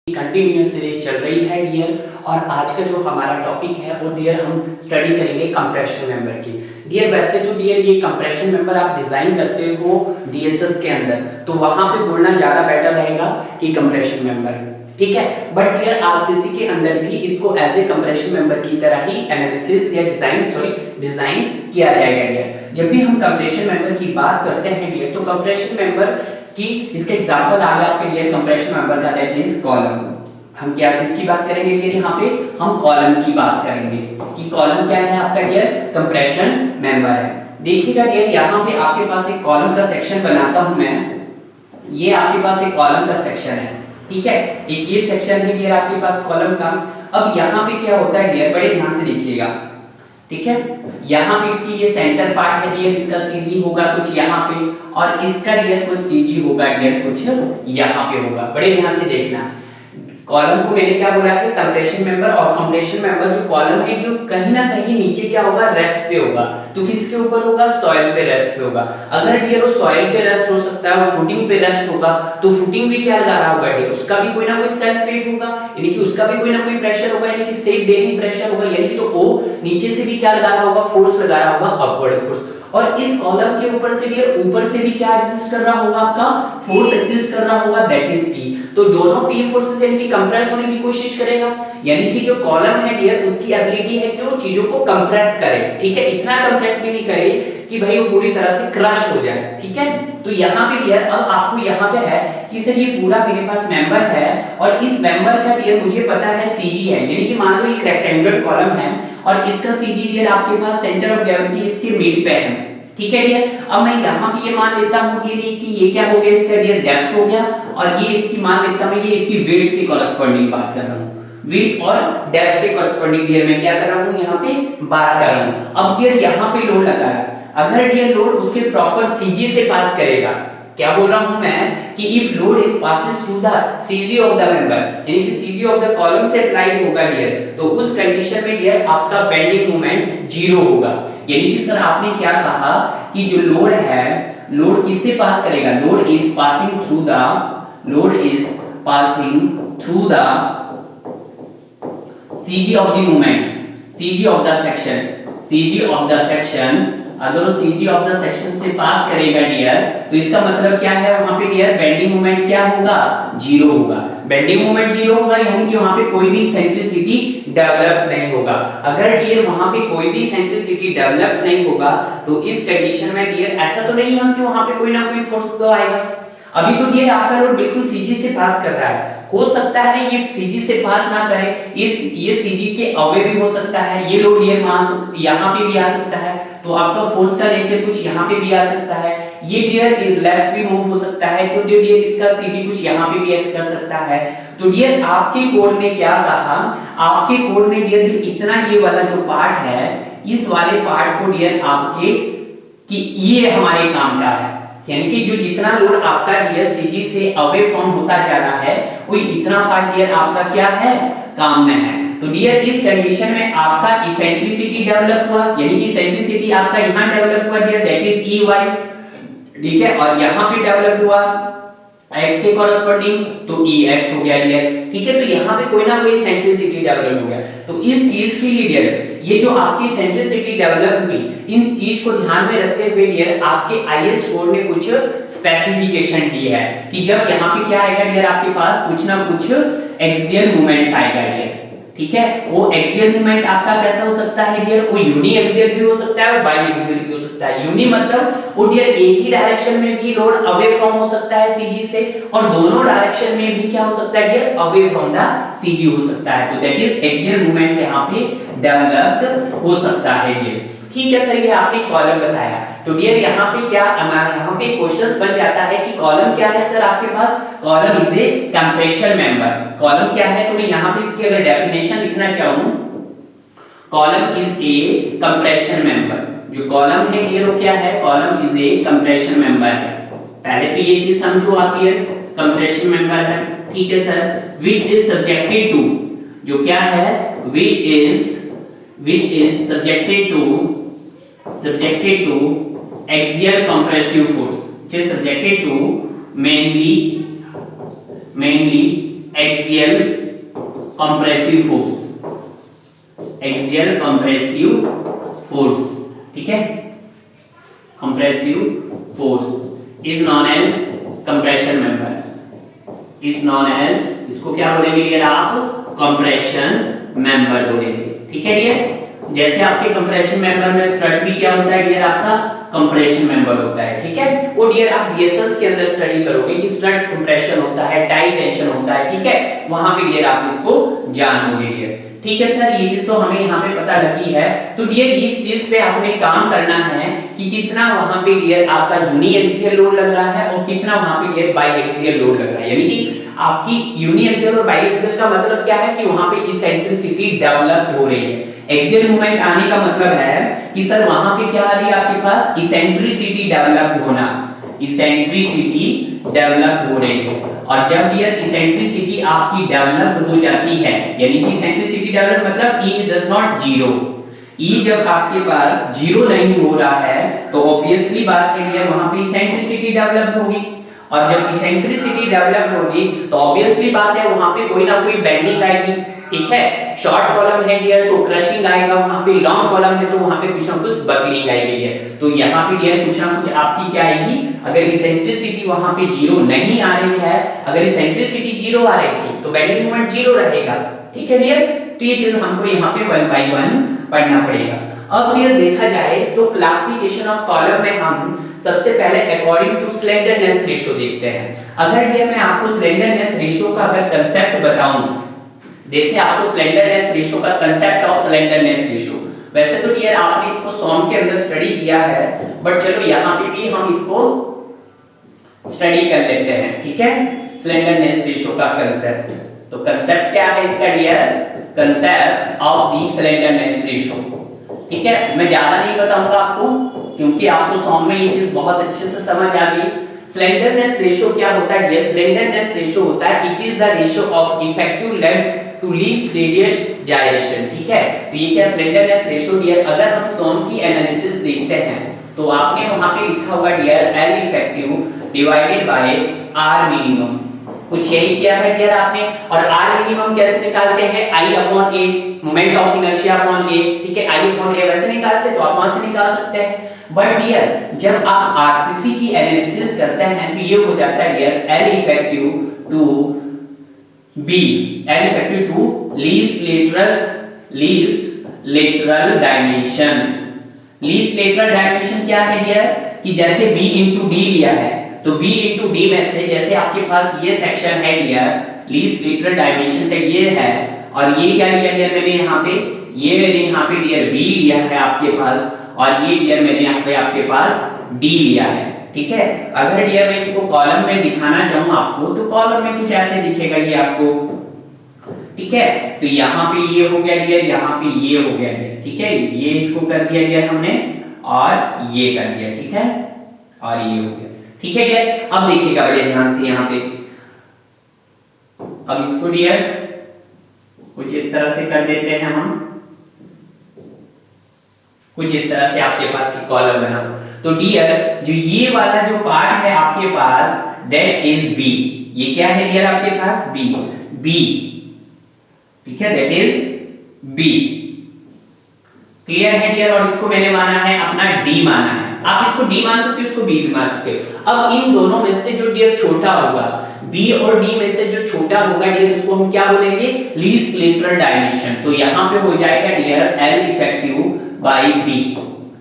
Continuous series चल रही है डियर। और आज का जो हमारा टॉपिक है वो डियर हम स्टडी करेंगे कंप्रेशन मेंबर की। डियर वैसे तो डियर ये कंप्रेशन मेंबर आप डिजाइन करते हो डीएसएस के अंदर, तो वहां पे बोलना ज्यादा बेटर रहेगा कि कंप्रेशन मेंबर, ठीक है। बट डियर आरसीसी के अंदर भी इसको एज ए कंप्रेशन मेंबर की तरह ही एनालिसिस या डिजाइन किया जाएगा डियर। जब भी हम कंप्रेशन मेंबर की बात करते हैं डियर, तो कंप्रेशन मेंबर कि इसका एग्जांपल आ गया आपके डियर कंप्रेशन मेंबर का, दैट इज कॉलम। हम क्या किसकी बात करेंगे डियर, यहाँ पे हम कॉलम की बात करेंगे कि कॉलम क्या है आपका डियर, कंप्रेशन मेंबर है। देखिएगा डियर यहाँ पे आपके पास एक कॉलम का सेक्शन बनाता हूं मैं, ये आपके पास एक कॉलम का सेक्शन है, ठीक है। एक ये सेक्शन है डियर आपके पास कॉलम का। अब यहाँ पे क्या होता है डियर, बड़े ध्यान से देखिएगा, ठीक है। यहाँ पे इसकी ये सेंटर पार्ट है डियर, इसका सीजी होगा कुछ यहाँ पे, और इसका डियर कुछ सीजी होगा डियर कुछ यहाँ पे होगा। बड़े ध्यान से देखना, कॉलम को मैंने क्या बोला है कंप्रेशन मेंबर, और कंप्रेशन मेंबर जो कॉलम है जो कहीं ना कहीं नीचे क्या होगा, रेस्ट पे होगा। तो किसके ऊपर होगा, सॉइल पे रेस्ट पे होगा। अगर डियर वो सॉइल पे रेस्ट हो सकता है, वो फुटिंग पे रेस्ट होगा, तो फुटिंग भी क्या लगा रहा होगा डियर, उसका भी कोई ना कोई सेल्फ वेट होगा, यानी कि उसका भी कोई ना कोई प्रेशर होगा, यानी कि सेफ बेरिंग प्रेशर होगा, यानी कि तो वो नीचे से भी क्या लगा रहा होगा, फोर्स लगा रहा होगा, अपवर्ड फोर्स। और इस कॉलम के ऊपर से डियर ऊपर से भी क्या एग्जिस्ट कर रहा होगा, आपका फोर्स एग्जिस्ट कर रहा होगा, दैट इज पी। तो दोनों पी फोर्सेस यानी कि कंप्रेस होने की कोशिश करेगा, यानी कि जो कॉलम है डियर उसकी एबिलिटी है कि वो चीजों को कंप्रेस करे, ठीक है। इतना कंप्रेस भी नहीं करे कि भाई वो पूरी तरह से क्रश हो जाए, ठीक है। तो यहाँ पे डियर अब आपको यहाँ पे है कि सर ये पूरा मेरे पास मेंबर है, और इस मेंबर का डियर मुझे पता है सीजी है, यानी कि मान लो एक रेक्टेंगुलर कॉलम है और इसका सीजी डियर आपके पास सेंटर ऑफ ग्रेविटी इसके मिड पे है, ठीक है डियर। अब मैं यहाँ पे ये मान लेता हूँ डियर कि ये क्या हो गया, इसका डियर डेप्थ हो गया, और ये इसकी मान लेता हूँ, ये इसकी विड्थ के कॉरस्पॉन्डिंग बात कर रहा हूँ, विड्थ और डेप्थ के कॉरस्पॉन्डिंग डियर मैं क्या कर रहा हूँ, यहाँ पे बात कर रहा हूँ। अब डियर यहाँ पे लोड लगा है, अगर डियर लोड उसके प्रॉपर सीजी से पास करेगा, क्या बोल रहा हूं मैं कि if load is passes through the CG of the member, यानी कि सीजी ऑफ द कॉलम से अप्लाइड होगा डियर, तो उस कंडीशन में डियर आपका बेंडिंग मोमेंट जीरो होगा। यानी कि सर आपने क्या कहा कि जो लोड है, लोड किससे पास करेगा, load is passing through the CG of the moment, CG of the section. अगर वो सीजी ऑफ द सेक्शन से पास करेगा डियर, तो इसका मतलब क्या है, वहां पे डियर बेंडिंग मोमेंट क्या होगा, जीरो होगा। बेंडिंग मोमेंट जीरो होगा, यानी कि वहां पे कोई भी सेंट्रिसिटी डेवलप नहीं होगा। अगर डियर वहां पे कोई भी सेंट्रिसिटी डेवलप नहीं होगा, तो इस कंडीशन में डियर ऐसा तो नहीं है कि वहां पे कोई ना कोई फोर्स तो आएगा। अभी तो डियर आपका लोड बिल्कुल सीजी से पास कर रहा है, हो सकता है ये सीजी से पास ना करे, ये सीजी के अवे भी हो सकता है, ये लोड डियर यहाँ पे भी आ सकता है, तो आपका फोर्स का नेचर कुछ यहाँ पे भी आ सकता है, ये डियर लेफ्ट भी मूव हो सकता है, तो डियर इसका सीजी कुछ यहाँ पे भी एक्ट कर सकता है। तो डियर आपके कोड ने क्या कहा, आपके कोड ने डियर जो इतना ये वाला जो पार्ट है, इस वाले पार्ट को डियर आपके कि ये हमारे काम का है, यानी कि जो जितना लोड आपका डियर सीजी से अवे फ्रॉम होता जा रहा है, वो इतना पार्ट डियर आपका क्या है, काम में है। तो डियर इस कंडीशन में आपका इसेंट्रिसिटी डेवलप हुआ, यानी कि इसेंट्रिसिटी आपका यहां डेवलप हुआ dear, that is E Y, ठीक है। और यहां पे डेवलप हुआ x के कॉरस्पॉन्डिंग, तो ई एक्स हो गया डियर, ठीक है। तो यहां पे कोई ना कोई इसेंट्रिसिटी डेवलप हो गया। तो इस चीज के लिए डियर ये जो आपकी इसेंट्रिसिटी डेवलप हुई, इन चीज को ध्यान में रखते हुए डियर आपके आईएस कोड ने कुछ स्पेसिफिकेशन दी है कि जब यहाँ पे क्या आएगा डियर, आपके पास कुछ ना कुछ एक्सियल मोमेंट आएगा डियर, ठीक है। वो एक्सियल मोमेंट आपका कैसा हो सकता है डियर, वो यूनी एक्सियल भी हो सकता है और बाई एक्सियल भी हो सकता है। यूनी मतलब वो डियर एक ही डायरेक्शन में भी लोड अवे फ्रॉम हो सकता है सीजी से, और दोनों डायरेक्शन में भी क्या हो सकता है dear, away from the CG हो सकता है। तो दैट इज एक्सियल मोमेंट यहाँ पे डेवलप्ड हो सकता है डियर, ठीक है सर। ये आपने कॉलम बताया, तो डियर यहाँ पे क्या हमारा यहाँ पे क्वेश्चन बन जाता है कि कॉलम क्या है सर आपके पास, column is a compression member. Column क्या है, तो मैं यहाँ पे इसकी अगर डेफिनेशन लिखना चाहूँ, column is a compression member. जो कॉलम है डियर वो क्या है, column is a compression member है। पहले तो ये चीज समझो आप डियर, कंप्रेशन मेंबर है, ठीक है sir. Which is subjected to, जो क्या है, which is subjected to axial compressive force, which is subjected to mainly axial compressive force, axial compressive force, ठीक है, compressive force is known as compression member, is known as, इसको क्या बोलेंगे dear आप, compression member बोलेंगे, ठीक है dear. जैसे आपके कंप्रेशन मेंबर में स्ट्रट भी क्या होता है डियर, आपका कंप्रेशन मेंबर होता है, ठीक है। वो डियर आप डीएसएस के अंदर स्टडी करोगे कि स्ट्रट कंप्रेशन होता है, टाई टेंशन होता है, ठीक है, वहां पे डियर आप इसको जानोगे डियर, ठीक है सर। ये चीज तो हमें यहाँ पे पता लगी है। तो डियर इस चीज पे आपने काम करना है कि कितना वहां पे डियर आपका यूनी एक्सियल लोड लग रहा है और कितना वहां पे डियर बाई एक्सियल लोड लग रहा है, यानी कि आपकी यूनी एक्सियल और बाई एक्सियल का मतलब क्या है कि वहां पे इसेंट्रिसिटी डेवलप हो रही है। एक्सियल मूवमेंट आने का मतलब है कि सर वहां पे क्या आ रही है आपके पास, इसेंट्रिसिटी डेवलप होना, इसेंट्रिसिटी डेवलप हो रही है। और जब डियर इसेंट्रिसिटी आपकी डेवलप हो जाती है, यानी कि इसेंट्रिसिटी डेवलप मतलब E does not zero, E जब आपके पास जीरो नहीं हो रहा है तो ऑब्वियसली बात है डियर वहां पे इसेंट्रिसिटी डेवलप होगी। और जब इसेंट्रिसिटी डेवलप होगी तो ऑब्वियसली बात है वहां पे कोई ना कोई बेंडिंग आएगी, ठीक है। शॉर्ट कॉलम है डियर तो क्रशिंग आएगा वहां पे, लॉन्ग कॉलम है तो वहां पे कुछ ना कुछ बकलिंग आएगी डियर। तो यहाँ पे डियर कुछ ना कुछ आपकी क्या आएगी, अगर इसेंट्रिसिटी वहां पे जीरो नहीं आ रही है, अगर इसेंट्रिसिटी जीरो आ रही थी तो बेंडिंग मोमेंट जीरो रहेगा, ठीक है डियर। तो ये चीज हमको यहाँ पे 1 by 1 पढ़ना पड़ेगा। अब डियर देखा जाए तो क्लासिफिकेशन ऑफ कॉलम में हम सबसे पहले अकॉर्डिंग टू स्लेंडरनेस रेशियो देखते हैं। अगर डियर मैं आपको स्लेंडरनेस रेशियो का अगर कांसेप्ट बताऊं, जैसे आपको स्लेंडरनेस रेशियो का कांसेप्ट ऑफ स्लेंडरनेस रेशियो, वैसे तो डियर आपने इसको सॉम के अंदर स्टडी किया है, बट चलो यहाँ पे भी हम इसको स्टडी कर लेते हैं, ठीक है। स्लेंडरनेस रेशियो का कांसेप्ट, तो कांसेप्ट क्या है इसका dear, concept of the slenderness ratio, ठीक है। मैं ज्यादा नहीं बताऊंगा आपको क्योंकि आपको सॉम में ये चीज बहुत अच्छे से समझ आ गई। स्लेंडरनेस रेशियो क्या होता है डियर, स्लेंडरनेस रेशियो होता है it is the ratio of effective length to least radius gyration, ठीक है। तो ये क्या स्लेंडरनेस रेशियो डियर, अगर हम सॉम की एनालिसिस देखते हैं तो आपने वहां पे लिखा होगा dear L effective divided by R minimum, कुछ यही किया है डियर आपने। और R मिनिमम कैसे निकालते हैं, I/A, moment of inertia upon A, ठीक है, I/A वैसे निकालते तो आप वहां से निकाल सकते हैं। बट डियर जब आप आरसीसी की एनालिसिस करते हैं तो ये हो जाता है dear L effective to B, L effective to least lateral dimension. Least lateral dimension क्या है डियर, कि जैसे B into D लिया है तो B into D में से जैसे आपके पास ये सेक्शन है डियर, लीस्ट लेटरल डायमेंशन का ये है, और ये क्या लिया डियर मैंने यहाँ पे, ये मैंने यहाँ पे डियर B लिया है आपके पास, और ये डियर मैंने यहाँ पे आपके पास D लिया है, ठीक है। अगर डियर मैं इसको कॉलम में दिखाना चाहूँ आपको तो कॉलम में कुछ ऐसे दिखेगा ये आपको, ठीक है। तो यहाँ पे ये हो गया डियर, यहाँ पे ये हो गया डियर, ठीक है, ये इसको कर दिया डियर हमने और ये कर दिया, ठीक है, और ये हो गया, ठीक है डियर। अब देखिएगा बड़े ध्यान से यहाँ पे, अब इसको डियर कुछ इस तरह से कर देते हैं हम, कुछ इस तरह से आपके पास कॉलम बना। तो डियर जो ये वाला जो पार्ट है आपके पास दैट इज बी, ये क्या है डियर आपके पास बी, बी, ठीक है, दैट इज बी, क्लियर है डियर। और इसको मैंने माना है अपना डी माना है, आप इसको डी मान सकते हो, इसको बी भी मान सकते हो। अब इन दोनों में से जो डियर छोटा होगा, बी और डी में से जो छोटा होगा डियर उसको हम क्या बोलेंगे, लीस्ट लेटरल डायमेंशन। तो यहां पे हो जाएगा dear L effective by B,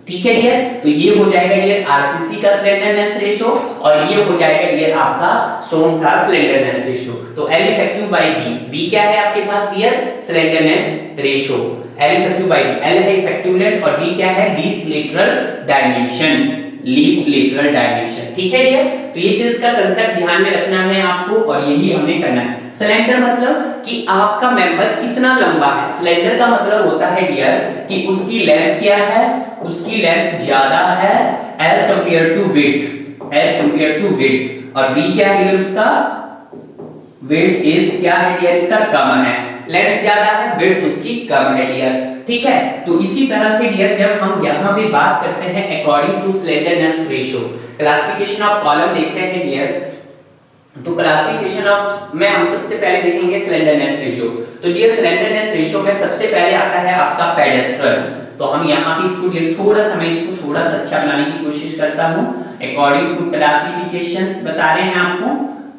ठीक है डियर। तो ये हो जाएगा डियर आरसीसी का स्लेंडरनेस रेशियो और ये हो जाएगा डियर आपका सोम का स्लेंडरनेस रेशियो। तो L effective by B, B क्या है आपके पास dear slenderness ratio, L effective by B, L है इफेक्टिव लेंथ और B क्या है least lateral dimension, least lateral dimension, ठीक है डियर। तो ये चीज का कांसेप्ट ध्यान में रखना है आपको और यही हमें करना है। स्लेंडर मतलब कि आपका मेंबर कितना लंबा है, स्लेंडर का मतलब होता है डियर कि उसकी लेंथ क्या है, उसकी लेंथ ज्यादा है as compare to width, as compare to width. और B क्या है डियर उसका विड्थ इज क्या है डियर इसका कम है, लेंथ ज्यादा है विड्थ उसकी कम है डियर, ठीक है। तो इसी तरह से डियर जब हम यहाँ पे बात करते हैं according to slenderness ratio, classification of column देख रहे हैं डियर, तो क्लासिफिकेशन ऑफ में हम सबसे पहले देखेंगे स्लेंडरनेस रेशियो। तो डियर स्लेंडरनेस रेशियो में सबसे पहले आता है आपका पेडेस्ट्रल। तो हम यहाँ पे इसको थोड़ा सा मैं इसको थोड़ा सा अच्छा बनाने की कोशिश करता हूँ अकॉर्डिंग टू क्लासिफिकेशंस बता रहे हैं आपको।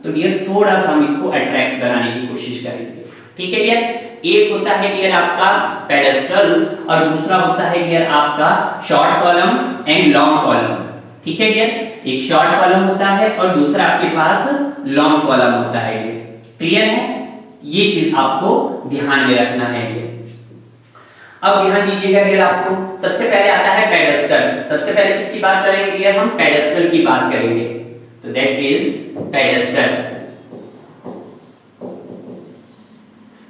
तो डियर थोड़ा सा हम इसको अट्रैक्ट कराने की कोशिश करेंगे, ठीक है डियर। एक होता है डियर आपका पेडेस्ट्रल और दूसरा होता है डियर आपका short column and long column, ठीक है डियर। एक शॉर्ट कॉलम होता है और दूसरा आपके पास लॉन्ग कॉलम होता है डियर, क्लियर है। ये चीज आपको ध्यान में रखना है डियर। अब ध्यान दीजिएगा डियर, आपको सबसे पहले आता है पेडेस्टल। सबसे पहले किसकी बात करेंगे डियर, हम पेडेस्टल की बात करेंगे। तो दैट इज पेडेस्टल,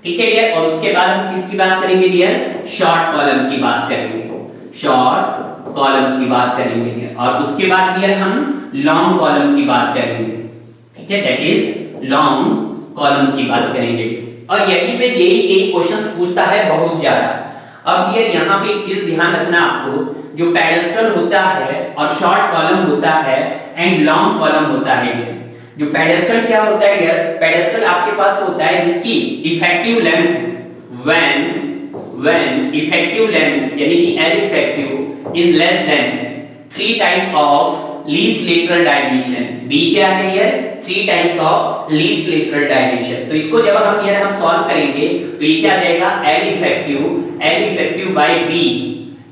ठीक है डियर। और उसके बाद हम किसकी बात करेंगे डियर, शॉर्ट कॉलम की बात करेंगे, शॉर्ट कॉलम की बात करेंगे डियर। और उसके बाद डियर हम लॉन्ग कॉलम की बात करेंगे, ठीक है, दैट इज लॉन्ग कॉलम की बात करेंगे। और यहीं पे जेईई क्वेश्चंस पूछता है बहुत ज्यादा। अब डियर यहाँ पे एक चीज ध्यान रखना आपको, जो पेडेस्टल होता है और शॉर्ट कॉलम होता है एंड लॉन्ग कॉलम होता है डियर। जो पेडेस्टल क्या होता है डियर, पेडेस्टल आपके पास होता है जिसकी effective length when effective length यानी कि L effective is less than 3 times of least lateral dimension. B क्या है dear, 3 times of least lateral dimension. तो इसको जब हम डियर हम सॉल्व करेंगे तो ये क्या आ जाएगा, L effective by B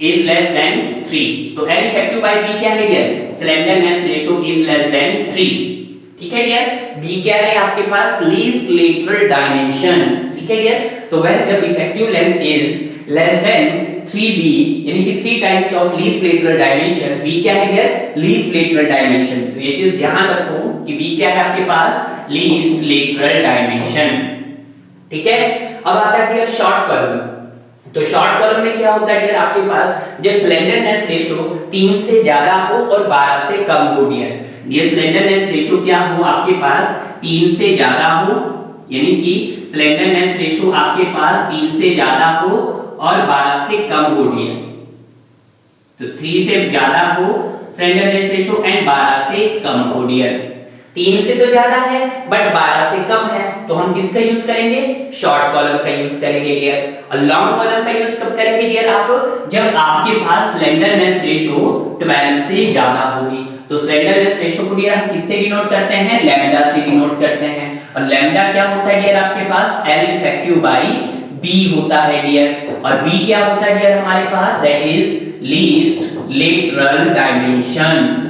is less than 3। तो एल इफेक्टिव बाय बी क्या है dear, slenderness ratio is less than 3, ठीक है डियर। बी क्या है आपके पास, लीस्ट लेटरल डायमेंशन, ठीक है डियर। तो व्हेन जब effective length is less then 3b यानी कि 3 times of least lateral dimension, b क्या है डियर, लीस्ट लेटरल डायमेंशन। तो ये चीज ध्यान रखो कि b क्या है आपके पास, लीस्ट लेटरल डायमेंशन, ठीक है। अब आता है डियर शॉर्ट कॉलम। तो शॉर्ट कॉलम में क्या होता है डियर आपके पास, जब स्लेंडरनेस रेशियो 3 से ज्यादा हो और 12 से कम हो डियर। डियर स्लेंडरनेस रेशियो क्या हो आपके पास, 3 से ज्यादा हो, यानी कि स्लेंडरनेस रेशियो आपके पास 3 से ज्यादा हो और 12 से कम हो डियर। तो 3 से ज्यादा हो स्लेंडरनेस रेशियो एंड 12 से कम हो डियर। 3 से तो ज्यादा है बट 12 से कम है, तो हम किसका यूज करेंगे, शॉर्ट कॉलम का यूज करेंगे डियर। और लॉन्ग कॉलम का यूज कब करेंगे डियर आप, जब आपके पास स्लेंडरनेस रेशियो 12 से ज्यादा होगी। तो स्लेंडरनेस रेशियो को डियर हम किससे डिनोट करते हैं, लैम्डा से डिनोट करते हैं। और लैम्डा क्या होता है डियर आपके पास, एल इफेक्टिव बाय बी होता है डियर। और बी क्या होता है डियर हमारे पास, that is least lateral dimension,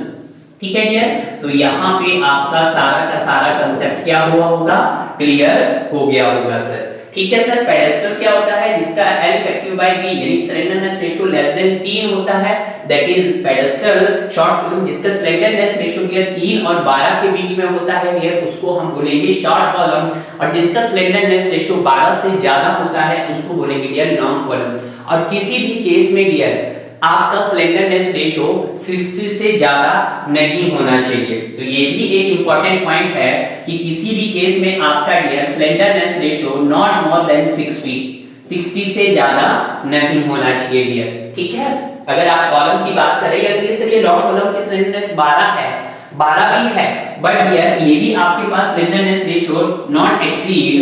ठीक है डियर। तो यहाँ पे आपका सारा का सारा कांसेप्ट क्या हुआ होगा, क्लियर हो गया होगा सर, ठीक है सर। पेडेस्टल क्या होता है, जिसका एल इफेक्टिव बाय बी यानी स्लेंडरनेस रेशियो लेस देन 3 होता है, that is pedestal. Short column जिसका स्लेंडरनेस रेशियो डियर 3 और 12 के बीच में होता है डियर, उसको हम बोलेंगे शॉर्ट कॉलम। और जिसका स्लेंडरनेस रेशियो 12 से ज्यादा होता है उसको बोलेंगे डियर लॉन्ग कॉलम। और किसी भी केस में डियर आपका स्लेंडरनेस रेशियो 60 से ज्यादा नहीं होना चाहिए। तो ये भी एक इंपॉर्टेंट पॉइंट है कि किसी भी केस में आपका dear slenderness ratio not more than 60 से ज्यादा नहीं होना चाहिए डियर, ठीक है। अगर आप कॉलम की बात करें या तो सर ये लॉन्ग कॉलम की स्लेंडरनेस 12 है, 12 भी है, बट डियर ये भी आपके पास slenderness ratio not exceed,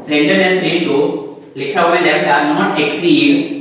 slenderness ratio लिखा हुआ है लैम्डा नॉट एक्सीड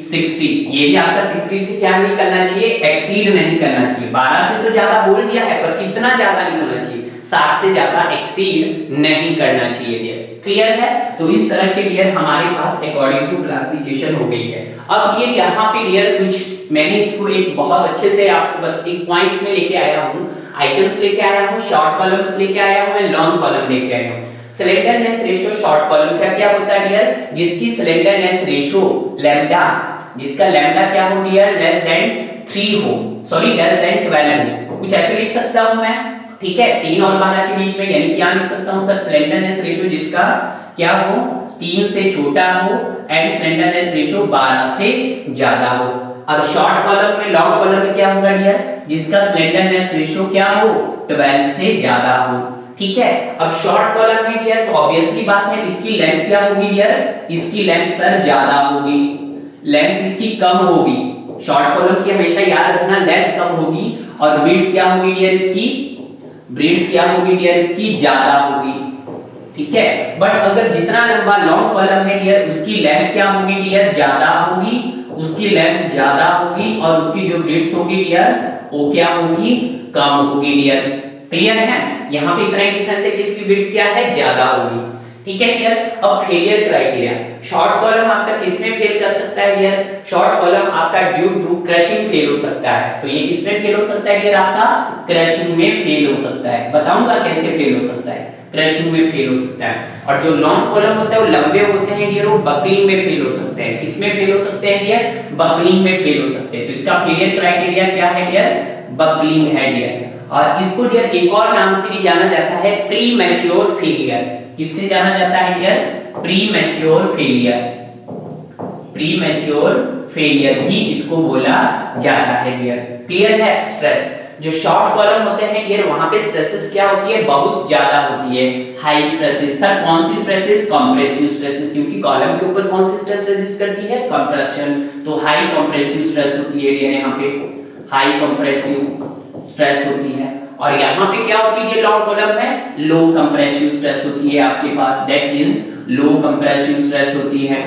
60। ये भी आपका 60 से क्या नहीं करना चाहिए, एक्सीड नहीं करना चाहिए। 12 से तो ज्यादा बोल दिया है पर कितना ज्यादा नहीं होना चाहिए, 60 से ज्यादा एक्सीड नहीं करना चाहिए डियर, क्लियर है। तो इस तरह के डियर हमारे पास अकॉर्डिंग टू क्लासिफिकेशन हो गई है। अब ये यहाँ पे डियर कुछ मैंने इसको एक बहुत अच्छे से आपको एक पॉइंट में लेके आया हूँ, आइटम्स लेके आया हूँ, शॉर्ट कॉलम्स लेके आया हूँ, लॉन्ग कॉलम लेके आया हूँ। स्लेंडरनेस रेशियो शॉर्ट कॉलम का क्या होता है डियर, जिसकी स्लेंडरनेस रेशियो लैम्डा, जिसका लैम्डा क्या हो डियर, लेस देन 3 हो, सॉरी लेस देन 12 हो, कुछ ऐसे लिख सकता हूं मैं, ठीक है। 3 और 12 के बीच में यानी क्या लिख सकता हूं सर, स्लेंडरनेस रेशियो जिसका क्या हो 3 से छोटा हो एंड स्लेंडरनेस रेशियो 12 से ज्यादा हो। और शॉर्ट कॉलम में लॉन्ग कॉलम में क्या होगा डियर, जिसका स्लेंडरनेस रेशियो क्या हो 12 से ज्यादा हो, ठीक है। अब शॉर्ट कॉलम में डियर तो ऑब्वियसली बात है इसकी लेंथ क्या होगी डियर, इसकी लेंथ सर ज्यादा होगी, लेंथ इसकी कम होगी, शॉर्ट कॉलम की हमेशा याद रखना लेंथ कम होगी और विड्थ क्या होगी डियर इसकी, विड्थ क्या होगी डियर इसकी, ज्यादा होगी, ठीक है। बट अगर जितना लंबा लॉन्ग कॉलम है डियर उसकी लेंथ क्या होगी डियर, ज्यादा होगी, उसकी लेंथ ज्यादा होगी और उसकी जो विड्थ होगी डियर वो क्या होगी, कम होगी डियर। क्लियर है, यहाँ पे इतना ही डिफरेंस है कि इसकी विड्थ क्या है, ज्यादा होगी, ठीक है डियर। अब फेलियर क्राइटेरिया, शॉर्ट कॉलम आपका किसमें फेल कर सकता है डियर, शॉर्ट कॉलम आपका ड्यू टू क्रशिंग फेल हो सकता है। तो ये किसमें फेल हो सकता है डियर, आपका क्रशिंग में फेल हो सकता है। बताऊंगा कैसे फेल हो सकता है, क्रशिंग में फेल हो सकता है। और जो लॉन्ग कॉलम होता है वो लंबे होते हैं डियर, वो बकलिंग में फेल हो सकते हैं। किसमें फेल हो सकते हैं डियर, बकलिंग में फेल हो सकते हैं। तो इसका फेलियर क्राइटेरिया क्या है डियर, बकलिंग है डियर। और इसको डियर एक और नाम से भी जाना जाता है प्री मैच्योर फेलियर। किससे जाना जाता है dear, premature failure, premature failure भी इसको बोला जाता है डियर। क्लियर है। स्ट्रेस, जो शॉर्ट कॉलम होते हैं डियर वहां पे स्ट्रेसेस क्या होती है, बहुत ज्यादा होती है, हाई स्ट्रेसेस। सर कौन सी स्ट्रेसेस, कंप्रेसिव स्ट्रेसेस, क्योंकि कॉलम के ऊपर कौन सी स्ट्रेस रेजिस्ट करती है, कंप्रेशन, तो हाई कंप्रेसिव स्ट्रेस होती है डियर, यहाँ पे हाई कंप्रेसिव स्ट्रेस होती है। और यहाँ पे क्या होती है लॉन्ग कॉलम में, लो कंप्रेसिव स्ट्रेस होती है आपके पास, that is low compressive stress होती है,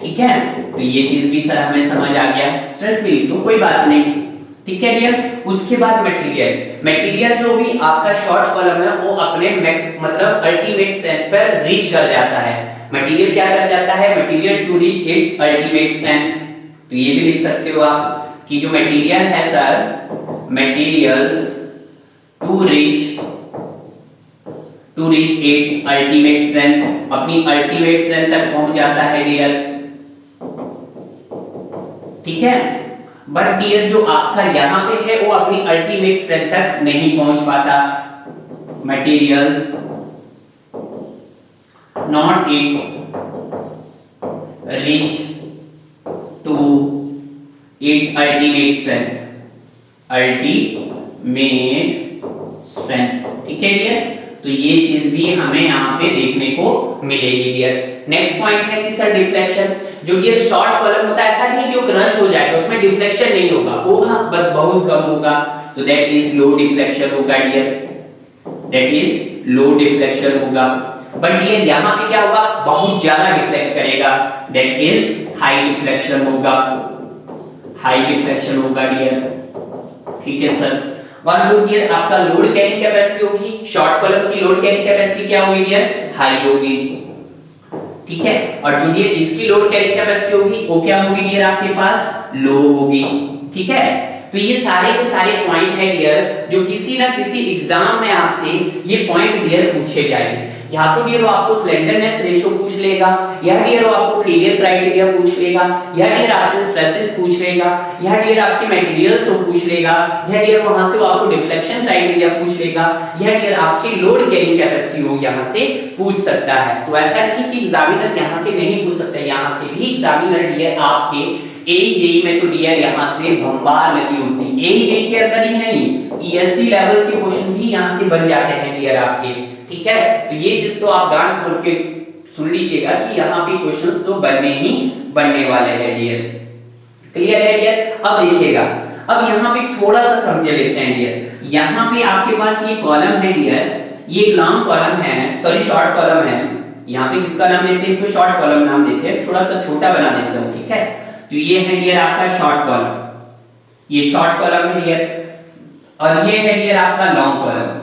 ठीक है। तो ये चीज भी सर हमें समझ आ गया, स्ट्रेस भी तो कोई बात नहीं, ठीक है डियर। उसके बाद मटेरियल, मटेरियल जो भी आपका शॉर्ट कॉलम है वो अपने मतलब अल्टीमेट स्ट्रेंथ पर रीच कर जाता है। मटेरियल क्या कर जाता है, material to reach its ultimate strength. तो ये भी लिख सकते हो आप कि जो मटेरियल है sir, materials to reach its ultimate strength, अपनी ultimate strength तक पहुंच जाता है डियर, ठीक है। बट डियर जो आपका यहाँ पे है वो अपनी ultimate strength तक नहीं पहुंच पाता। materials not its reach to its ultimate strength, ultimate strength, ठीक है डियर। तो ये चीज भी हमें यहाँ पे देखने को मिलेगी डियर। नेक्स्ट पॉइंट है कि सर डिफ्लेक्शन, जो ये शॉर्ट कॉलम होता है ऐसा नहीं कि वो क्रश हो जाएगा, उसमें डिफ्लेक्शन नहीं होगा, होगा बट बहुत कम होगा, तो दैट इज लो डिफ्लेक्शन होगा dear, that is low deflection होगा। बट डियर यहाँ पे क्या होगा, बहुत ज्यादा डिफ्लेक्ट करेगा, दैट इज हाई डिफ्लेक्शन होगा, हाई डिफ्लेक्शन होगा डियर, ठीक है सर। और लोड डियर आपका लोड कैरिंग कैपेसिटी होगी, शॉर्ट कॉलम की लोड कैरिंग कैपेसिटी क्या होगी डियर, हाई होगी, ठीक है। और जो डियर इसकी लोड कैरिंग कैपेसिटी होगी वो क्या होगी डियर आपके पास, लो होगी, ठीक है। तो ये सारे के सारे पॉइंट है डियर जो किसी ना किसी एग्जाम में आपसे ये पॉइंट डियर पूछे जाएंगे। या तो डियर वो आपको स्लेंडरनेस रेशियो पूछ लेगा, या डियर वो आपको फेलियर क्राइटेरिया पूछ लेगा, या डियर आपसे स्ट्रेसेस पूछ लेगा, या डियर आपके मटेरियल्स को पूछ लेगा, या डियर वहां से वो आपको डिफ्लेक्शन क्राइटेरिया पूछ लेगा, या डियर आपसे लोड कैरिंग कैपेसिटी हो यहां से पूछ सकता है। तो ऐसा नहीं कि एग्जामिनर यहां से नहीं पूछ सकता, यहां से भी एग्जामिनर डियर आपके एईजेई में तो डियर यहां से बम्बार लगी होती है, एईजेई के अंदर ही नहीं ईएससी लेवल के क्वेश्चन भी यहां से बन जाते हैं डियर आपके, ठीक है। तो ये चीज तो आप गांठ खोल के सुन लीजिएगा कि यहाँ पे क्वेश्चंस तो बनने ही बनने वाले हैं डियर। क्लियर है डियर। अब देखिएगा, अब यहाँ पे थोड़ा सा समझ लेते हैं डियर। यहाँ पे आपके पास ये कॉलम है डियर, ये लॉन्ग कॉलम है, सॉरी शॉर्ट कॉलम है। यहाँ पे किसका नाम देते हैं, इसको शॉर्ट कॉलम नाम देते हैं, थोड़ा सा छोटा बना देता हूँ, ठीक है। तो ये है डियर आपका शॉर्ट कॉलम, ये शॉर्ट कॉलम है डियर, और ये है डियर आपका लॉन्ग कॉलम,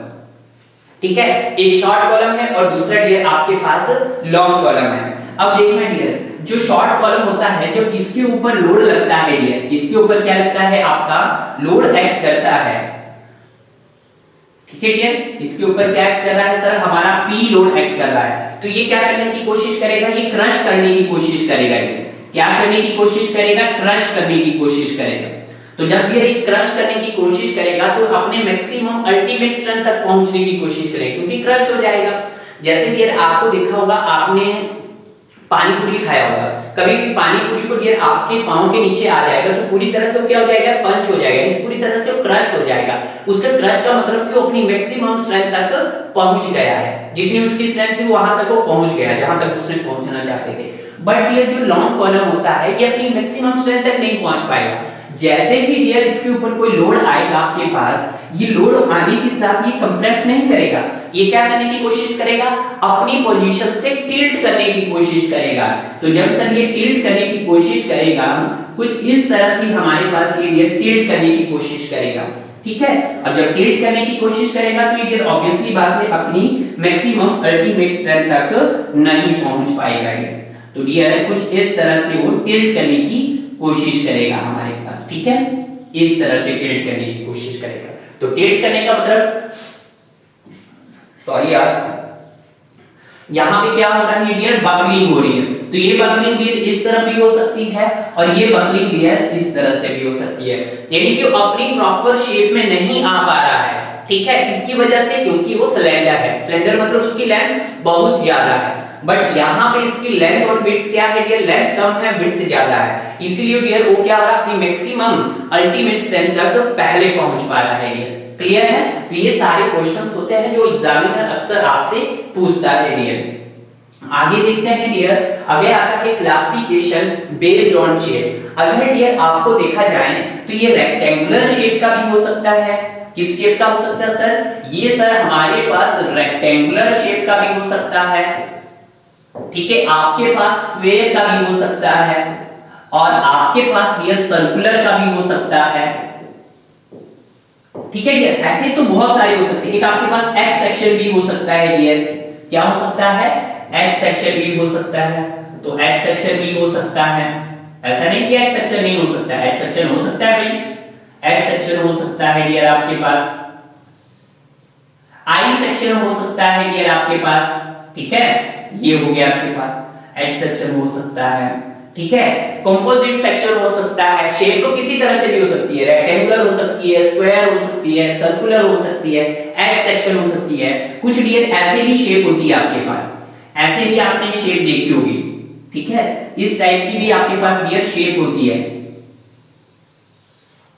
ठीक है। एक शॉर्ट कॉलम है और दूसरा डियर आपके पास लॉन्ग कॉलम है। अब देखना डियर, जो शॉर्ट कॉलम होता है जब इसके ऊपर लोड लगता है डियर, इसके ऊपर क्या लगता है आपका लोड एक्ट करता है, ठीक है डियर। इसके ऊपर क्या एक्ट कर रहा है सर, हमारा पी लोड एक्ट कर रहा है। तो ये क्या करने की कोशिश करेगा, ये क्रश करने की कोशिश करेगा डियर। क्या करने की कोशिश करेगा, क्रश करने की कोशिश करेगा। तो जब ये क्रश करने की कोशिश करेगा तो अपने मैक्सिमम अल्टीमेट स्ट्रेंथ तक पहुंचने की कोशिश करेगा, क्योंकि क्रश हो जाएगा। जैसे कि आपको देखा होगा, आपने पानी पूरी खाया होगा, कभी भी पानी पूरी को डियर आपके पांव के नीचे आ जाएगा तो पूरी तरह से वो क्या हो जाएगा, पंच हो जाएगा, यानी पूरी तरह से वो क्रश हो जाएगा। उसका क्रश का मतलब कि वो अपनी मैक्सिमम स्ट्रेंथ तक पहुंच गया है, जितनी उसकी स्ट्रेंथ थी वहां तक वो पहुंच गया जहां तक उसने पहुंचना चाहते थे। बट ये जो लॉन्ग कॉलम होता है ये अपनी मैक्सिमम स्ट्रेंथ तक नहीं पहुंच पाएगा। जैसे ही डियर इसके ऊपर कोई लोड आएगा आपके पास, ये लोड आने के साथ ये कंप्रेस नहीं करेगा, ये क्या करने की कोशिश करेगा, अपनी पोजीशन से टिल्ट करने की कोशिश करेगा। तो जब सर ये टिल्ट करने की कोशिश करेगा, कुछ इस तरह से हमारे पास ये डियर टिल्ट करने की कोशिश करेगा, ठीक है। और जब टिल्ट करने की कोशिश करेगा तो ये ऑब्वियसली बात है अपनी मैक्सिमम अल्टीमेट स्ट्रेंथ तक नहीं पहुंच पाएगा ये। तो डियर कुछ इस तरह से वो टिल्ट करने की कोशिश करेगा हमारे पास, ठीक है, इस तरह से टिल्ट करने की कोशिश करेगा। तो टिल्ट करने का मतलब, सॉरी यार, यहां पे क्या हो रहा है डियर, बकलिंग हो रही है। तो ये बकलिंग डियर इस तरह भी हो सकती है और ये बकलिंग डियर इस तरह से भी हो सकती है, यानी कि अपनी प्रॉपर शेप में नहीं आ पा रहा है, ठीक है। किसकी वजह से, क्योंकि वो स्लेंडर है। स्लेंडर मतलब उसकी लेंथ बहुत ज्यादा है, बट यहाँ पे इसकी लेंथ और विड्थ क्या है डियर, लेंथ कम है विड्थ ज्यादा है, इसीलिए डियर वो क्या हो रहा है, अपनी मैक्सिमम अल्टीमेट स्ट्रेंथ तक पहले पहुंच पा रहा है डियर। क्लियर है। तो ये सारे क्वेश्चंस होते हैं जो एग्जामिनर अक्सर आपसे पूछता है डियर। आगे देखते हैं डियर, आगे आता है क्लासिफिकेशन बेस्ड ऑन शेप। अगर डियर आपको देखा जाए तो ये रेक्टेंगुलर शेप का भी हो सकता है। किस शेप का हो सकता है सर, ये सर हमारे पास रेक्टेंगुलर शेप का भी हो सकता है, ठीक है। आपके पास स्क्वायर का भी हो सकता है और आपके पास ये सर्कुलर का भी हो सकता है, ठीक है डियर। ऐसे तो बहुत सारे हो सकते हैं। एक आपके पास एक्स सेक्शन भी हो सकता है डियर, क्या हो सकता है, एक्स सेक्शन भी हो सकता है। तो एक्स सेक्शन भी हो सकता है, ऐसा नहीं कि एक्स सेक्शन नहीं हो सकता है, एक्स सेक्शन हो सकता है भाई, एक्स सेक्शन हो सकता है डियर आपके पास, आई सेक्शन हो सकता है डियर आपके पास, ठीक है। ये हो गया आपके पास एक्स सेक्शन हो सकता है, ठीक है। कंपोजिट सेक्शन हो सकता है, शेप तो किसी तरह से भी हो सकती है, रेक्टेंगुलर हो सकती है, स्क्वायर हो सकती है, सर्कुलर हो सकती है, एक्स सेक्शन हो सकती है। कुछ डियर ऐसे भी शेप होती है आपके पास, ऐसे भी आपने शेप देखी होगी, ठीक है। इस टाइप की भी आपके पास डियर शेप होती है,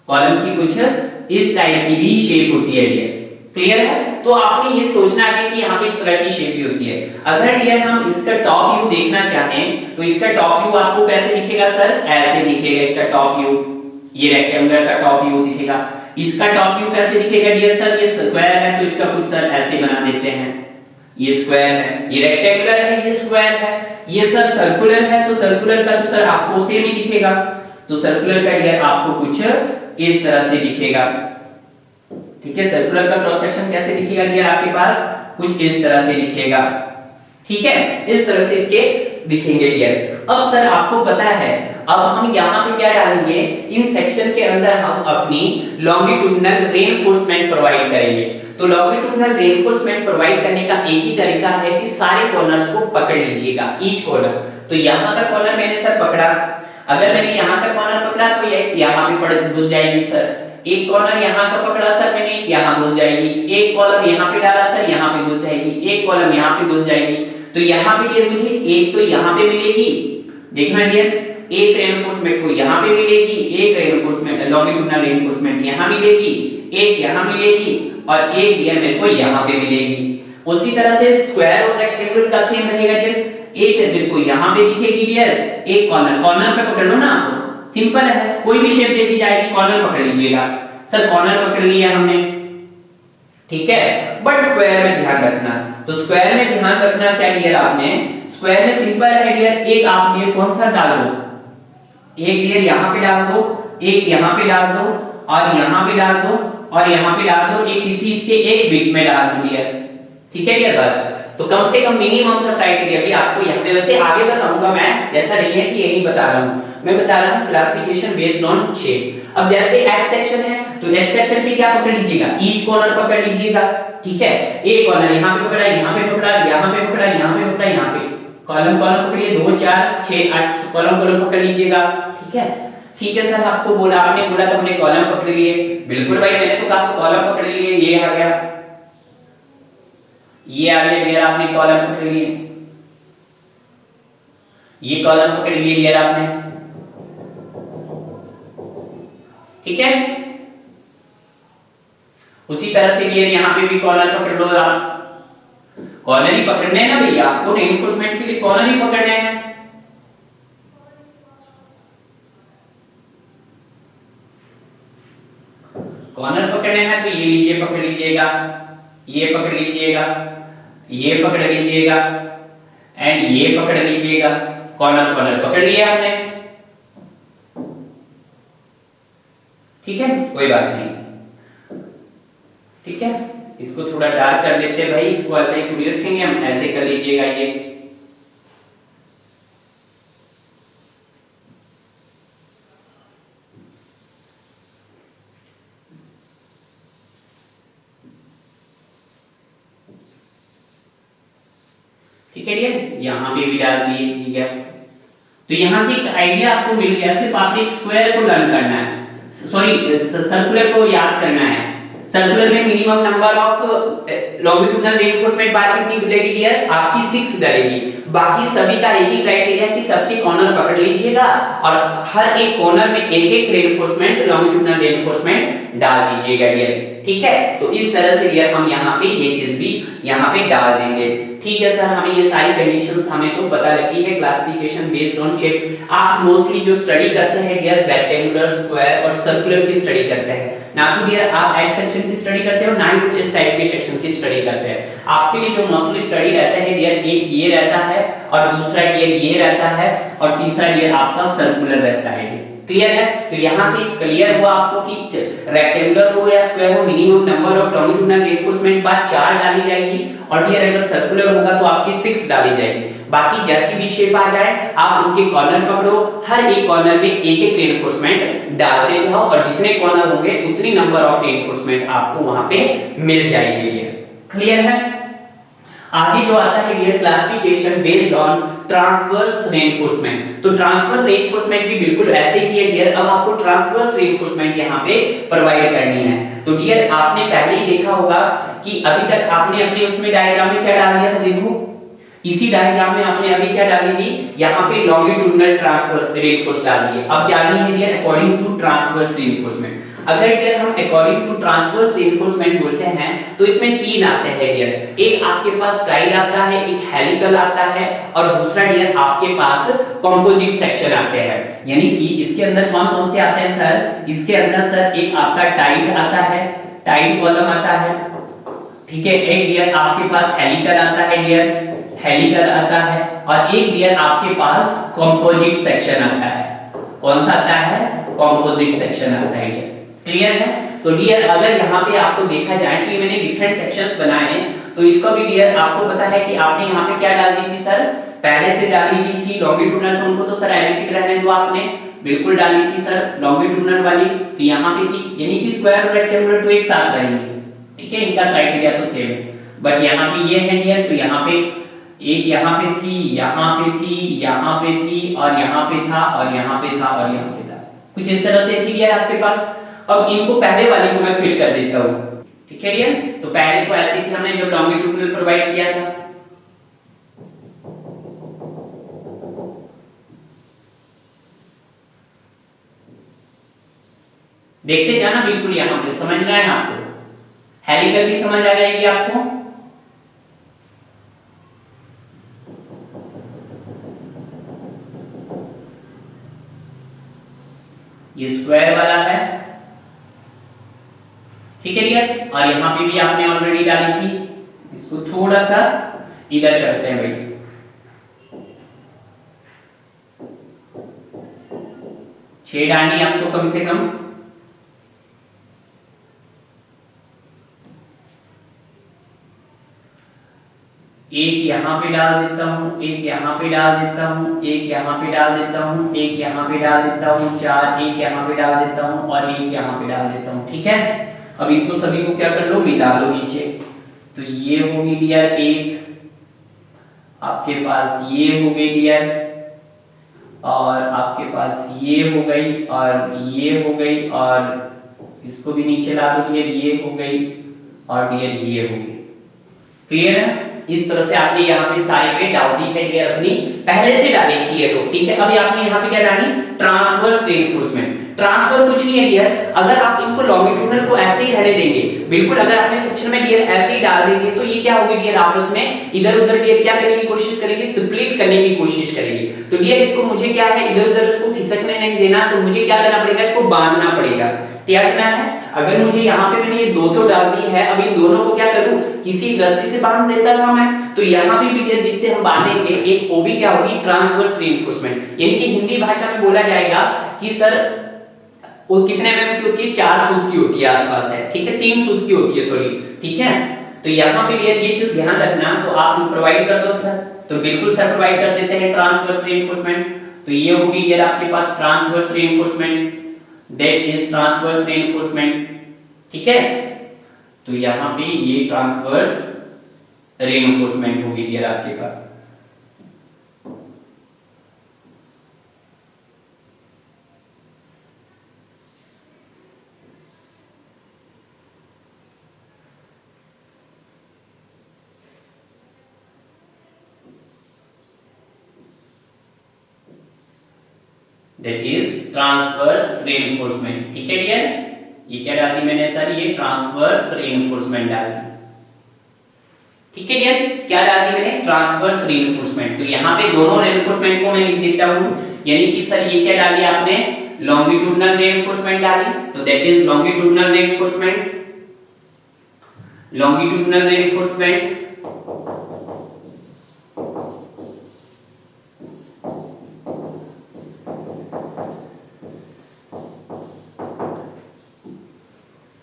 कॉलम की कुछ इस टाइप की भी शेप होती है डियर। क्लियर है। तो आपने ये सोचना है कि यहाँ पे इस तरह की शेप भी होती है। अगर डियर हम इसका टॉप व्यू देखना चाहें तो इसका टॉप व्यू आपको कैसे दिखेगा सर, ऐसे दिखेगा इसका टॉप व्यू, ये रेक्टेंगुलर का टॉप व्यू दिखेगा। इसका टॉप व्यू कैसे दिखेगा डियर सर, ये स्क्वायर है तो इसका कुछ सर ऐसे बना देते हैं, ये स्क्वायर है, ये रेक्टेंगुलर है, ये स्क्वायर है, ये सर सर्कुलर है तो सर्कुलर का तो सर आपको सेम ही दिखेगा। तो सर्कुलर का डियर आपको कुछ इस तरह से दिखेगा, ठीक है। सर्कुलर का क्रॉस सेक्शन कैसे दिखेगा डियर आपके पास, कुछ इस तरह से दिखेगा, ठीक है। इस तरह से इसके दिखेंगे डियर। अब सर आपको पता है, अब हम यहाँ पे क्या डालेंगे, इन सेक्शन के अंदर हम अपनी लॉन्गिट्यूडिनल रेनफोर्समेंट प्रोवाइड करेंगे। तो लॉन्गिट्यूडिनल रेनफोर्समेंट प्रोवाइड करने का एक ही तरीका है कि सारे कॉर्नर्स को पकड़ लीजिएगा, ईच कॉर्नर। तो यहाँ का कॉर्नर मैंने सर पकड़ा, अगर मैंने यहाँ का कॉर्नर पकड़ा तो ये यहाँ पे पड़ घुस जाएगी सर, एक कॉर्नर यहाँ का पकड़ा सर मैंने, यहाँ घुस जाएगी, एक कॉलम यहाँ पे डाला सर, यहाँ पे घुस जाएगी, एक कॉलम यहाँ पे घुस जाएगी। तो यहाँ पे डियर मुझे एक तो यहाँ पे मिलेगी, देखना डियर, एक रेनफोर्समेंट को यहाँ पे मिलेगी, एक रेनफोर्समेंट लॉन्गिट्यूडिनल रेनफोर्समेंट यहाँ मिलेगी, एक यहाँ मिलेगी और एक डियर मेरे को यहाँ पे मिलेगी। उसी तरह से स्क्वायर और रेक्टेंगुलर का सेम रहेगा डियर, एक मेरे को यहाँ पे दिखेगी डियर, एक कॉर्नर, कॉर्नर पे पकड़ लो ना आपको, सिंपल है, कोई भी शेप दे दी जाएगी, कॉर्नर पकड़ लीजिएगा। सर कॉर्नर पकड़ लिया हमने, ठीक है। बट स्क्वायर में ध्यान रखना, तो स्क्वायर में ध्यान रखना क्या डियर आपने, स्क्वायर में सिंपल है डियर, एक आप डियर कौन सा डाल दो, एक डियर यहाँ पे डाल दो, एक यहाँ पे डाल दो और यहाँ पे डाल दो और यहाँ पे डाल दो, एक किसी इसके एक बिट में डाल दो डियर, ठीक है डियर। बस तो कम से कम मिनिमम का क्राइटेरिया भी आपको यहाँ पे, वैसे आगे बताऊंगा मैं, ऐसा नहीं है कि यही बता रहा हूँ, मैं बता रहा हूँ क्लासिफिकेशन बेस्ड ऑन शेप। अब जैसे एक्स सेक्शन है तो एक्स सेक्शन की क्या पकड़ लीजिएगा, ईच कॉर्नर पकड़ लीजिएगा, ठीक है। एक कॉर्नर यहाँ पे पकड़ा, यहाँ पे पकड़ा, यहाँ पे पकड़ा, यहाँ पे पकड़ा, यहाँ पे कॉलम कॉलम पकड़िए, 2 4 6 8 कॉलम कॉलम पकड़ लीजिएगा, ठीक है। ठीक है सर, आपको बोला, आपने बोला तो हमने कॉलम पकड़ लिए, बिल्कुल भाई, मैंने तो कहा कॉलम पकड़ लिए, ये आ गया, ये आ गया डियर, आपने कॉलम पकड़ लिए, ये कॉलम पकड़ लिए डियर आपने, ठीक है। उसी तरह से डियर यहाँ पे भी कॉलर पकड़ लो आप, कॉलर ही पकड़ने हैं ना भैया, आपको रेनफोर्समेंट के लिए कॉलर ही पकड़ने हैं, कॉर्नर पकड़ने हैं तो ये लीजिए, पकड़ लीजिएगा, ये पकड़ लीजिएगा, ये पकड़ लीजिएगा एंड ये पकड़ लीजिएगा। कॉर्नर कॉर्नर पकड़ लिया आपने, ठीक है, कोई बात नहीं, ठीक है। इसको थोड़ा डार्क कर लेते हैं भाई, इसको ऐसे ही पूरी रखेंगे हम, ऐसे कर लीजिएगा ये, ठीक है डियर, यहाँ पे भी डाल दिए, ठीक है। तो यहाँ से एक आइडिया आपको मिल गया, सिर्फ आपने एक स्क्वायर को लर्न करना है, सॉरी सर्कुलर को याद करना है। सर्कुलर में minimum number of longitudinal reinforcement bar कितनी डलेगी डियर, आपकी 6 डलेगी। बाकी सभी का एक ही क्राइटेरिया कि सबके कॉर्नर पकड़ लीजिएगा और हर एक कॉर्नर में एक एक रीइंफोर्समेंट लॉन्गिट्यूडिनल रीइंफोर्समेंट डाल दीजिएगा डियर, ठीक है। तो इस तरह से डियर हम यहाँ पे ये चीज भी यहाँ पे डाल देंगे, ठीक है सर। हमें ये सारी कंडीशंस हमें तो पता लगी है, क्लासिफिकेशन बेस्ड ऑन शेप। आप मोस्टली जो स्टडी करते हैं डियर रेक्टेंगुलर, स्क्वायर और सर्कुलर की स्टडी करते हैं, ना तो डियर आप एक्स सेक्शन की स्टडी करते हो, ना ही कुछ इस टाइप के सेक्शन की स्टडी करते हैं। आपके लिए जो मोस्टली स्टडी रहता है डियर, एक ये रहता है और दूसरा डियर ये रहता है और तीसरा डियर आपका सर्कुलर रहता है, क्लियर है। तो यहाँ से क्लियर हुआ आपको कि रेक्टेंगुलर हो या स्क्वायर हो, minimum number of longitudinal reinforcement bar 4 डाली जाएगी और डियर अगर सर्कुलर होगा तो आपकी 6 डाली जाएगी। बाकी जैसी भी शेप आ जाए आप उनके कॉर्नर पकड़ो, हर एक कॉर्नर में एक एक रीइंफोर्समेंट डालते जाओ और जितने कॉर्नर होंगे उतनी नंबर ऑफ रीइंफोर्समेंट आपको वहां पे मिल जाएगी डियर, क्लियर है। आगे जो आता है dear classification based on transverse reinforcement. तो ट्रांसवर्स रीइंफोर्समेंट भी बिल्कुल ऐसे ही है डियर। अब आपको ट्रांसवर्स रीइंफोर्समेंट यहाँ पे प्रोवाइड करनी है। तो डियर आपने पहले ही देखा होगा कि अभी तक आपने अपने उसमें डायग्राम में क्या डाल दिया था, देखो इसी डायग्राम में आपने अभी क्या डाली थी, यहाँ पे लॉन्गिट्यूडिनल ट्रांसफर रीइंफोर्स डाल दिए। अब डालनी है dear according to transverse reinforcement. अगर डियर हम अकॉर्डिंग टू ट्रांसवर्स रीइंफोर्समेंट बोलते हैं तो इसमें 3 आते हैं डियर। एक आपके पास टाइड आता है, एक हेलिकल आता है और दूसरा डियर आपके पास कंपोजिट सेक्शन आते हैं। यानी कि इसके अंदर कौन कौन से आते हैं सर, इसके अंदर सर एक आपका टाइड आता है, टाइड कॉलम आता है, ठीक है। एक डियर आपके पास हेलिकल आता है डियर, हेलिकल आता है और एक डियर आपके पास कंपोजिट सेक्शन आता है। कौन सा आता है, कंपोजिट सेक्शन आता है डियर, क्लियर है। तो डियर अगर यहाँ पे आपको देखा जाए तो ये मैंने डिफरेंट सेक्शंस बनाए हैं, तो इसको भी डियर आपको पता है कि आपने यहाँ पे क्या डाल दी थी सर, पहले से डाली हुई थी लॉन्गिट्यूडिनल, तो उनको तो सर एडिटिव रहने दो, आपने बिल्कुल डाली थी सर लॉन्गिट्यूडिनल वाली, तो यहाँ पे थी, यानी कि स्क्वायर और रेक्टेंगुलर तो एक साथ रहेंगे, ठीक है, इनका क्राइटेरिया तो सेम है। बट यहाँ पे ये है डियर, तो यहाँ पे एक यहाँ पे थी, यहाँ पे थी, यहाँ पे थी और यहाँ पे था और यहाँ पे था और यहाँ पे था, कुछ इस तरह से थी डियर आपके पास। अब इनको पहले वाले को मैं फिल कर देता हूँ, ठीक है डियर। तो पहले तो ऐसे थी हमने जब लॉन्गिट्यूडिनल प्रोवाइड किया था, देखते जाना बिल्कुल, यहाँ पे समझना है आपको, हेलिकल भी समझ आ जाएगी आपको। ये स्क्वायर वाला है, ठीक है डियर, और यहाँ पे भी आपने ऑलरेडी डाली थी। इसको थोड़ा सा इधर करते हैं भाई, छह डालनी आपको कम से कम। एक यहाँ पे डाल देता हूँ, एक यहाँ पे डाल देता हूँ, एक यहाँ पे डाल देता हूँ, एक यहाँ पे डाल देता हूँ, 4 एक यहाँ पे डाल देता हूँ और एक यहाँ पे डाल देता हूँ, ठीक है। अब इनको सभी को क्या कर लो, मिला लो नीचे। तो ये हो गई डियर एक, आपके पास ये हो गई डियर, और आपके पास ये हो गई और ये हो गई, और इसको भी नीचे ला दो डियर, ये हो गई और डियर ये हो गई, क्लियर है। इस तरह से आपने यहाँ पे सारे पे डाल दी है डियर, अपनी पहले से डाली थी ये तो, ठीक है। अभी आपने यहाँ पे क्या डाली, ट्रांसवर्स रीइंफोर्समेंट। ट्रांसफर कुछ नहीं है डियर, अगर आप इनको लॉन्गिट्यूडिनल को ऐसे ही रहने देंगे, बिल्कुल अगर आपने सेक्शन में डियर ऐसे ही डाल देंगे तो ये क्या होगी डियर, आपस में इधर उधर डियर क्या करने की कोशिश करेगी, स्प्लिट करने की कोशिश करेगी। तो डियर इसको मुझे क्या है, इधर उधर उसको खिसकने नहीं देना, तो मुझे क्या करना पड़ेगा, इसको बांधना पड़ेगा, क्या करना है, अगर मुझे यहाँ पे मैंने ये दो तो डाल दी है, अब इन दोनों को क्या करूं, किसी रस्सी से बांध देता था मैं, तो यहाँ पे भी डियर जिससे हम बांधेंगे एक वो भी क्या होगी, ट्रांसवर्स रीइंफोर्समेंट, यानी कि हिंदी भाषा में बोला जाएगा कि सर वो कितने एमएम की होती है, 4 सूत की होती है आसपास है, ठीक है, 3 सूत की होती है सॉरी, ठीक है। तो यहाँ पे डियर ये चीज ध्यान रखना, तो आप प्रोवाइड कर दो सर, तो बिल्कुल सर प्रोवाइड कर देते हैं ट्रांसवर्स रीइंफोर्समेंट। तो ये होगी डियर आपके पास transverse reinforcement, that is transverse reinforcement, ठीक है। तो यहाँ पे ये ट्रांसवर्स रीइंफोर्समेंट होगी डियर आपके पास। That is transverse reinforcement, ठीक है डियर। ये क्या डाल दी मैंने सर, ये ट्रांसवर्स reinforcement डाल दी, ठीक है डियर। क्या डाल दी मैंने, ट्रांसवर्स reinforcement। तो यहाँ पे दोनों reinforcement को मैं लिख देता हूँ, यानी कि सर ये क्या डाली आपने, longitudinal reinforcement डाली, तो that is longitudinal reinforcement, longitudinal reinforcement।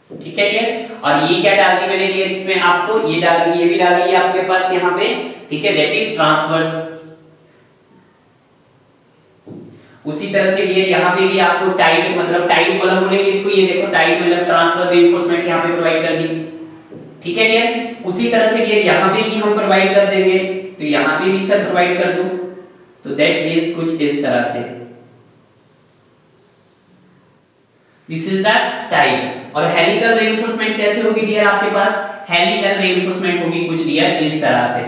ठीक है डियर, और ये क्या डाल दी मैंने डियर इसमें आपको, ये डाल दी, ये भी डाल दी आपके पास यहाँ पे, ठीक है, दैट इज ट्रांसवर्स। उसी तरह से डियर यहाँ पे भी आपको टाइट मतलब टाइट कॉलम बोलेंगे इसको, ये देखो टाइट मतलब ट्रांसफर रीइंफोर्समेंट यहाँ पे प्रोवाइड कर दी, ठीक है डियर। उसी तरह से डियर यहाँ पे भी हम प्रोवाइड कर देंगे, तो यहाँ पे भी सर प्रोवाइड कर दूं, तो दैट इज कुछ इस तरह से, दिस इज द टाइट। और हेलिकल रीइंफोर्समेंट कैसे होगी डियर आपके पास, हेलिकल रीइंफोर्समेंट होगी कुछ डियर इस तरह से,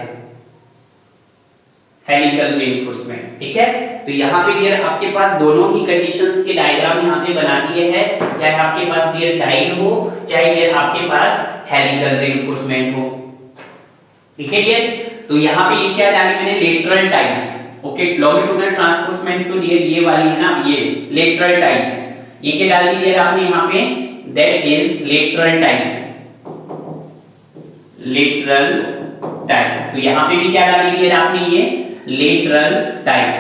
हेलिकल रीइंफोर्समेंट, ठीक है। तो यहाँ पे डियर आपके पास दोनों ही कंडीशंस के डायग्राम यहाँ पे बना दिए हैं, चाहे आपके पास डियर टाइट हो, चाहे डियर आपके पास हेलिकल रीइंफोर्समेंट हो, ठीक है डियर। तो यहाँ पे ये क्या डाली मैंने, लेटरल टाइज, ओके, लॉन्गिट्यूडिनल ट्रांसफोर्समेंट तो डियर ये वाली है ना, ये लेटरल टाइज, ये क्या डाल दी डियर आपने यहाँ पे, that is lateral ties, lateral ties. तो यहाँ पे भी क्या डाली डियर आपने, ये लेटरल टाइज,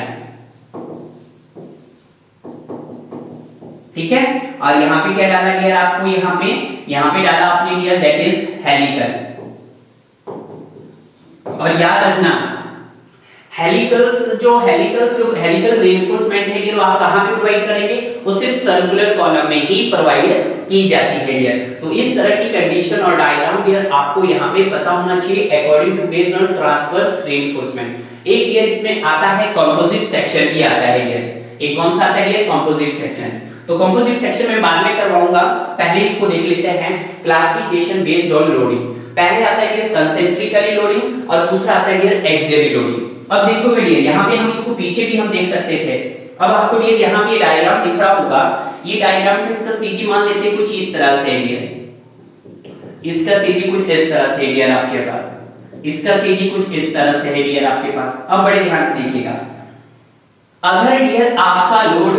ठीक है। और यहाँ पे क्या डाला डियर आपको, यहाँ पे डाला आपने डियर दैट इज हेलिकल। और याद रखना हेलिकल रीइंफोर्समेंट है डियर, आप कहां पे प्रोवाइड करेंगे, वो सिर्फ सर्कुलर कॉलम में ही प्रोवाइड की जाती है डियर। तो इस तरह की कंडीशन और डायग्राम डियर आपको यहां पे पता होना चाहिए according to based on transverse reinforcement. एक डियर इसमें आता है कंपोजिट सेक्शन भी आता है डियर, एक कौन सा आता है डियर, कंपोजिट सेक्शन। तो कंपोजिट सेक्शन में बाद में करवाऊंगा, पहले इसको देख लेते हैं, क्लासिफिकेशन बेस्ड ऑन लोडिंग। पहले आता है डियर कंसेंट्रिकली लोडिंग और दूसरा आता है डियर एक्सियली लोडिंग। अब देखो डियर यहाँ पे हम इसको पीछे भी हम देख सकते थे, अब आपको डियर यहाँ पे डायग्राम दिख रहा होगा, ये डायग्राम का इसका सीजी मान लेते हैं कुछ इस तरह से डियर, इसका सीजी कुछ इस तरह से डियर आपके पास, इसका सीजी कुछ इस तरह से है डियर आपके पास। अब बड़े ध्यान से देखिएगा, अगर डियर आपका लोड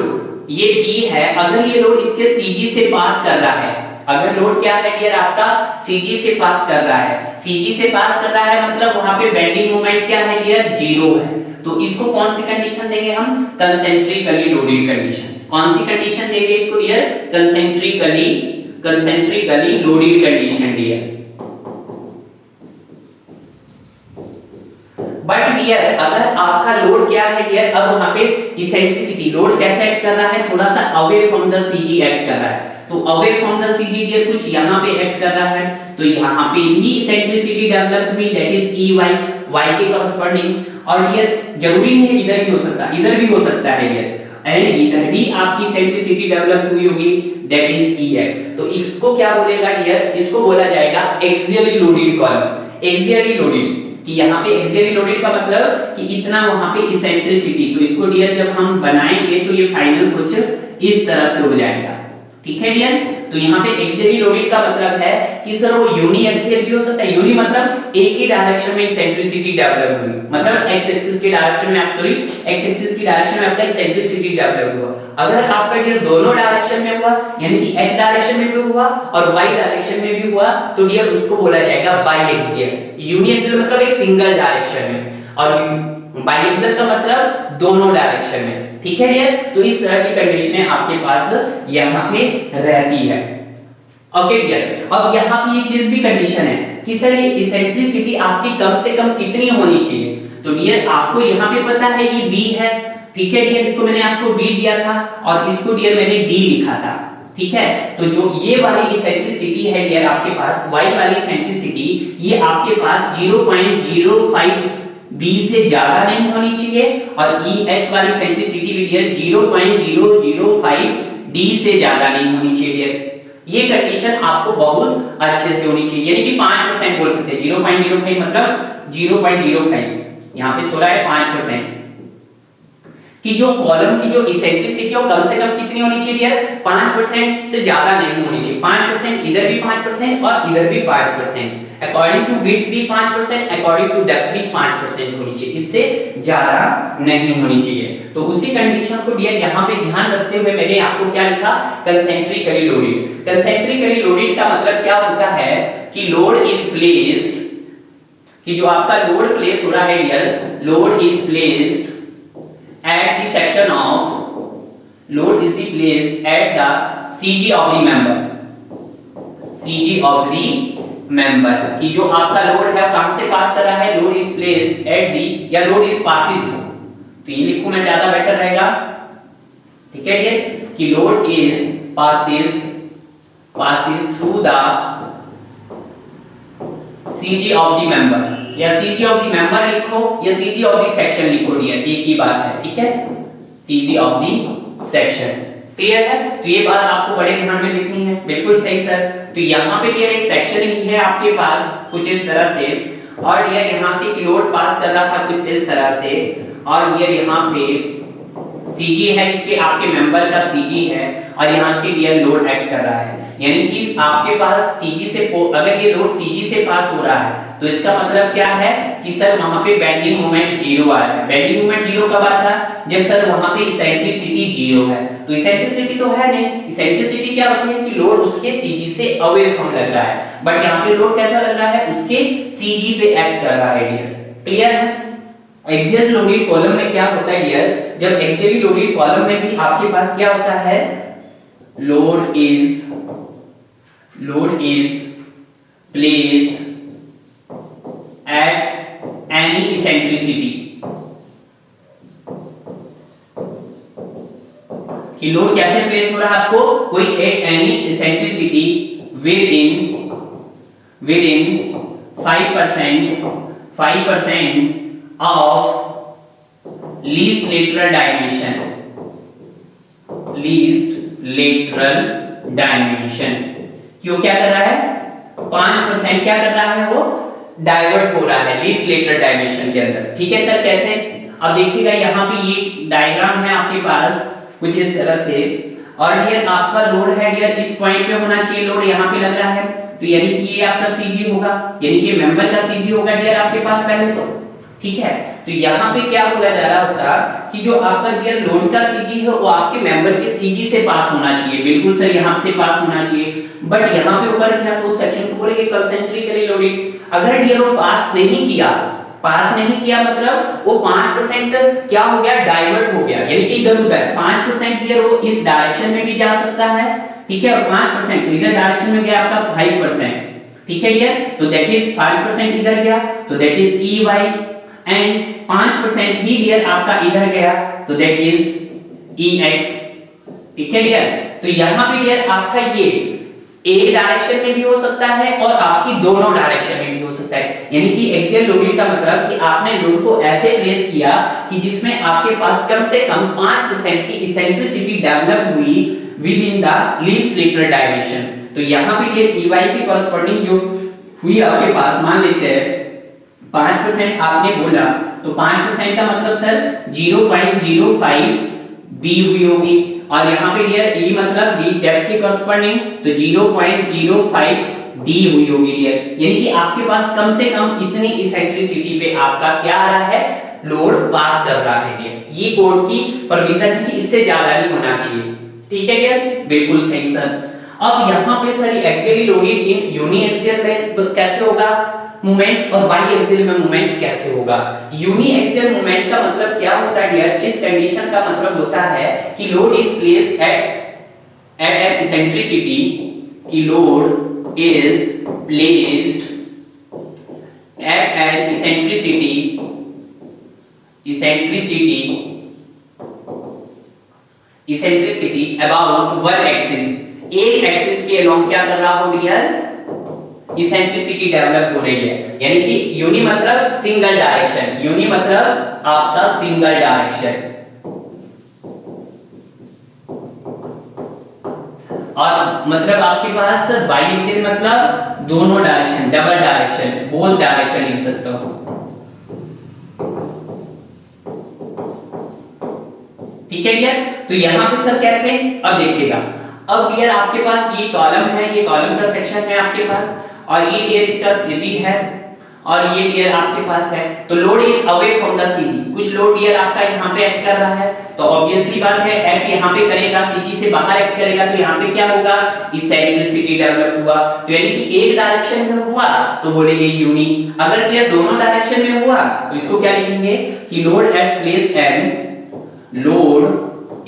ये P है, अगर ये लोड इसके सीजी से पास कर रहा है, अगर लोड क्या है डियर आपका सीजी से पास कर रहा है, सीजी से पास कर रहा है मतलब वहां पे बेंडिंग मोमेंट क्या है डियर, 0 है। तो इसको कौन सी कंडीशन देंगे हम, कंसेंट्रिकली लोडेड कंडीशन। कौन सी कंडीशन देंगे इसको dear, concentrically loaded condition dear. But dear अगर आपका लोड क्या है डियर, अब वहां पे इसेंट्रिसिटी लोड कैसे एक्ट कर रहा है, थोड़ा सा away from the CG act कर रहा है, तो away from the CG dear कुछ यहाँ पे एक्ट कर रहा है, तो यहाँ पे भी इसेंट्रिसिटी डेवलप हुई, that is E Y, Y के कॉरस्पॉन्डिंग। और डियर जरूरी नहीं है इधर भी हो सकता है, इधर भी हो सकता है डियर, एंड इधर भी आपकी इसेंट्रिसिटी डेवलप हुई होगी, दैट इज ई एक्स। तो इसको क्या बोलेगा डियर, इसको बोला जाएगा axially loaded column. Axially loaded कि यहाँ पे एक्सियली लोडेड का मतलब कि इतना वहां पे इसेंट्रिसिटी, तो इसको डियर जब हम बनाएंगे तो ये फाइनल कुछ इस तरह से हो जाएगा, ठीक है डियर। तो यहाँ पे एक्सियली लोडेड का मतलब है कि सर वो यूनी एक्सियल भी हो सकता है। यूनी मतलब एक ही डायरेक्शन में इसेंट्रिसिटी डेवलप हुई, मतलब एक्स एक्सिस के डायरेक्शन में एक्स एक्सिस की डायरेक्शन में आपका इसेंट्रिसिटी डेवलप हुआ। अगर आपका डियर दोनों डायरेक्शन में हुआ, यानी कि एक्स डायरेक्शन में भी हुआ और वाई डायरेक्शन में भी हुआ, तो डियर उसको बोला जाएगा बाई एक्सियल। यूनी एक्सियल मतलब एक सिंगल डायरेक्शन में, और बाई एक्सियल का मतलब दोनों डायरेक्शन में। ठीक है डियर, तो इस तरह की कंडीशनें आपके पास यहाँ पे रहती है। ओके डियर, अब यहाँ पे ये चीज भी कंडीशन है कि सर ये इसेंट्रिसिटी आपकी कम से कम कितनी होनी चाहिए। तो डियर आपको यहाँ पे पता है ये b है, ठीक है डियर, इसको मैंने आपको b दिया था और इसको डियर मैंने d लिखा था। ठीक है, तो जो ये वाली इसेंट्रिसिटी है डियर आपके पास, y वाली इसेंट्रिसिटी, ये आपके पास 0.05 b से ज्यादा नहीं होनी चाहिए, और ex वाली इसेंट्रिसिटी भी डियर 0.005 d से ज्यादा नहीं होनी चाहिए डियर। ये कंडीशन आपको बहुत अच्छे से होनी चाहिए, यानी कि 5% बोल सकते हैं। 0.05 मतलब 0.05, यहाँ पे 16 है 5%, कि जो कॉलम की जो इसेंट्रिसिटी है वो कम से कम कितनी होनी चाहिए यार, 5% से ज्यादा नहीं होनी चाहिए। 5% इधर भी 5% और इधर भी 5%, अकॉर्डिंग टू विड्थ भी 5%, अकॉर्डिंग टू डेप्थ भी 5% होनी चाहिए, इससे ज्यादा नहीं होनी चाहिए। तो उसी कंडीशन को डियर यहाँ पे ध्यान रखते हुए मैंने आपको क्या लिखा, कंसेंट्रिकली लोडेड। कंसेंट्रिकली लोडेड का मतलब क्या होता है कि लोड इज प्लेस्ड, कि जो आपका लोड प्लेस हो रहा है dear, load is placed at the section of, load is the placed at the CG of the member, CG of the member, कि जो आपका लोड है कहां से पास कर रहा है, load is placed at the, या लोड इज पासिस, तो ये लिखूं मैं ज्यादा बेटर रहेगा। ठीक है डियर, कि load is passes through the CG of the member, या CG of the member लिखो या CG of the section लिखो डियर, एक ही बात है। ठीक है, CG of the section, clear है। तो ये बात आपको बड़े ध्यान में लिखनी है, बिल्कुल सही सर। तो यहाँ पे डियर एक सेक्शन ही है आपके पास कुछ इस तरह से, और डियर यहाँ से लोड पास कर रहा था कुछ इस तरह से, और डियर यहाँ पे CG है, इसके आपके मेंबर का CG है, और यहाँ से डियर लोड एक्ट कर रहा है, यानी कि आपके पास CG से, अगर ये लोड CG से पास हो रहा है तो इसका मतलब क्या है कि सर वहां पे बेंडिंग मोमेंट 0 आ रहा है। बेंडिंग मोमेंट 0 कब आता है, जब सर वहां पे इसेंट्रिसिटी 0 है। तो इसेंट्रिसिटी तो है नहीं, इसेंट्रिसिटी क्या होती है कि लोड उसके CG से अवे फ्रॉम लग रहा है, बट यहाँ पे लोड कैसा लग रहा है, उसके CG पे एक्ट कर रहा है डियर, क्लियर है। एक्सियल लोडेड कॉलम में क्या होता है डियर, जब एक्सियली लोडेड कॉलम में भी आपके पास क्या होता है, load is placed at any eccentricity, कि लोड कैसे प्लेस हो रहा है आपको, कोई एक any eccentricity within 5% of least lateral dimension, क्यों क्या कर रहा है, 5% क्या कर रहा है, वो डाइवर्ट हो रहा है लीस्ट लेटरल डायमेंशन के अंदर। ठीक है सर, कैसे, अब देखिएगा यहाँ पे ये डायग्राम है आपके पास कुछ इस तरह से, और डियर आपका लोड है डियर इस पॉइंट पे होना चाहिए, लोड यहाँ पे लग रहा है, तो यानी कि ये आपका CG होगा, यानी कि मेंबर का CG होगा डियर आपके पास पहले तो। ठीक है, तो यहाँ पे क्या बोला जा रहा होता कि जो आपका डियर लोड का CG है वो आपके मेंबर के CG से पास होना चाहिए, बिल्कुल सर यहाँ से पास होना चाहिए, बट यहाँ पे ऊपर क्या, तो सेक्शन को बोलेंगे कंसेंट्रिकली लोडेड। अगर डियर वो पास नहीं किया मतलब वो 5% क्या हो गया, डाइवर्ट हो गया, यानी कि इधर उधर 5% डियर वो इस डायरेक्शन में भी जा सकता है, ठीक है, और 5% इधर डायरेक्शन में गया आपका 5%, ठीक है डियर, तो दैट इज 5% इधर गया, तो दैट इज EY, एंड 5% ही डियर आपका इधर गया, तो दैट इज EX, ठीक है डियर। तो यहाँ पे डियर आपका ये एक डायरेक्शन में भी हो सकता है और आपकी दोनों डायरेक्शन में भी हो सकता है, यानी कि एक्सियल लोडिंग का मतलब कि आपने लोड को ऐसे प्लेस किया कि जिसमें आपके पास कम से कम 5% की इसेंट्रिसिटी डेवलप हुई with in the least lateral dimension. तो यहाँ पे ये EY की कॉरेस्पॉन्डिंग जो हुई आपके पास, मान लेते हैं 5% आपने बोला, तो 5% का मतलब सर 0.05 B हुई होगी, और यहाँ पे डियर ई मतलब डी डेप्थ के कॉरस्पॉन्डिंग, तो 0.05 डी हुई होगी डियर, यानी कि आपके पास कम से कम इतनी इसेंट्रिसिटी पे आपका क्या आ रहा है, लोड पास कर रहा है डियर। ये कोड की प्रोविजन है कि इससे ज्यादा नहीं होना चाहिए, ठीक है डियर, बिल्कुल सही सर। अब यहाँ पे sir axially loaded in uniaxial में कैसे होगा मूवमेंट, और बाई एक्सियल में मूवमेंट कैसे होगा। यूनी एक्सियल मूवमेंट का मतलब क्या होता है डियर, इस कंडीशन का मतलब होता है कि load is placed at an eccentricity, कि load is placed at an eccentricity about one axis, एक एक्सिस के अलोंग क्या कर रहा हो डियर, इसेंट्रिसिटी डेवलप हो रही है, यानी कि यूनी मतलब सिंगल डायरेक्शन, यूनी मतलब आपका सिंगल डायरेक्शन, और मतलब आपके पास बाई एक्सियल मतलब दोनों direction, double direction, both direction लिख सकता हूं, ठीक है डियर। तो यहां पे सर कैसे, अब देखिएगा, अब डियर आपके पास ये कॉलम है, ये कॉलम का सेक्शन है आपके पास, और ये डियर इसका सीजी है, और ये डियर आपके पास है, तो load is away from the CG, कुछ लोड डियर आपका यहाँ पे एक्ट कर रहा है, तो ऑब्वियसली बात है एक्ट यहाँ पे करेगा, सीजी से बाहर एक्ट करेगा, तो यहाँ पे क्या होगा, इसेंट्रिसिटी डेवलप हुआ, तो यानी कि एक डायरेक्शन में हुआ तो बोलेंगे यूनी, अगर डियर दोनों डायरेक्शन में हुआ तो इसको क्या लिखेंगे कि load has placed an, load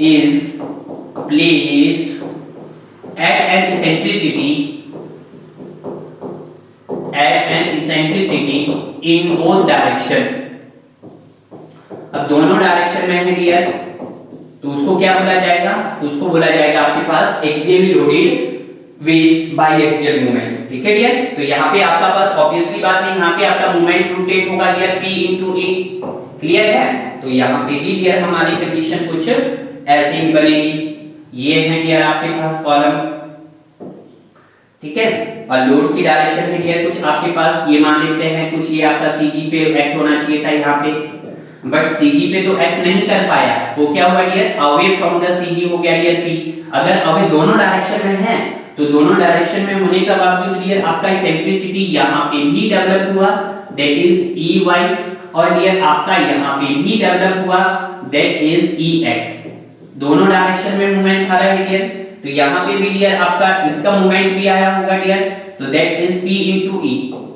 is placed at an eccentricity in both direction, अब दोनों डायरेक्शन में है डियर, तो उसको क्या बोला जाएगा, तो उसको बोला जाएगा आपके पास axially loaded with biaxial movement, ठीक है डियर। तो यहाँ पे आपका पास ऑब्वियसली बात है, यहाँ पे आपका मूवमेंट रोटेट होगा dear P into E, clear है। तो यहाँ पे भी डियर हमारी कंडीशन कुछ ऐसे ही बनेगी, ये है डियर आपके पास कॉलम, ठीक है, और लोड की डायरेक्शन है डियर कुछ आपके पास ये मान लेते हैं, कुछ ये आपका सीजी पे एक्ट होना चाहिए था यहाँ पे, बट सीजी पे तो एक्ट नहीं कर पाया, वो क्या हुआ dear, away from the CG हो गया डियर पी। अगर अवे दोनों डायरेक्शन में है तो दोनों डायरेक्शन में होने का बावजूद डियर आपका इसेंट्रिसिटी यहाँ पे भी डेवलप हुआ, दैट इज ई वाई, और डियर आपका यहाँ पे भी डेवलप हुआ, दैट इज ई एक्स, दोनों डायरेक्शन में मूवमेंट आ रहा है डियर। तो यहाँ पे भी डियर आपका इसका मूवमेंट भी आया होगा डियर, तो that is P into E,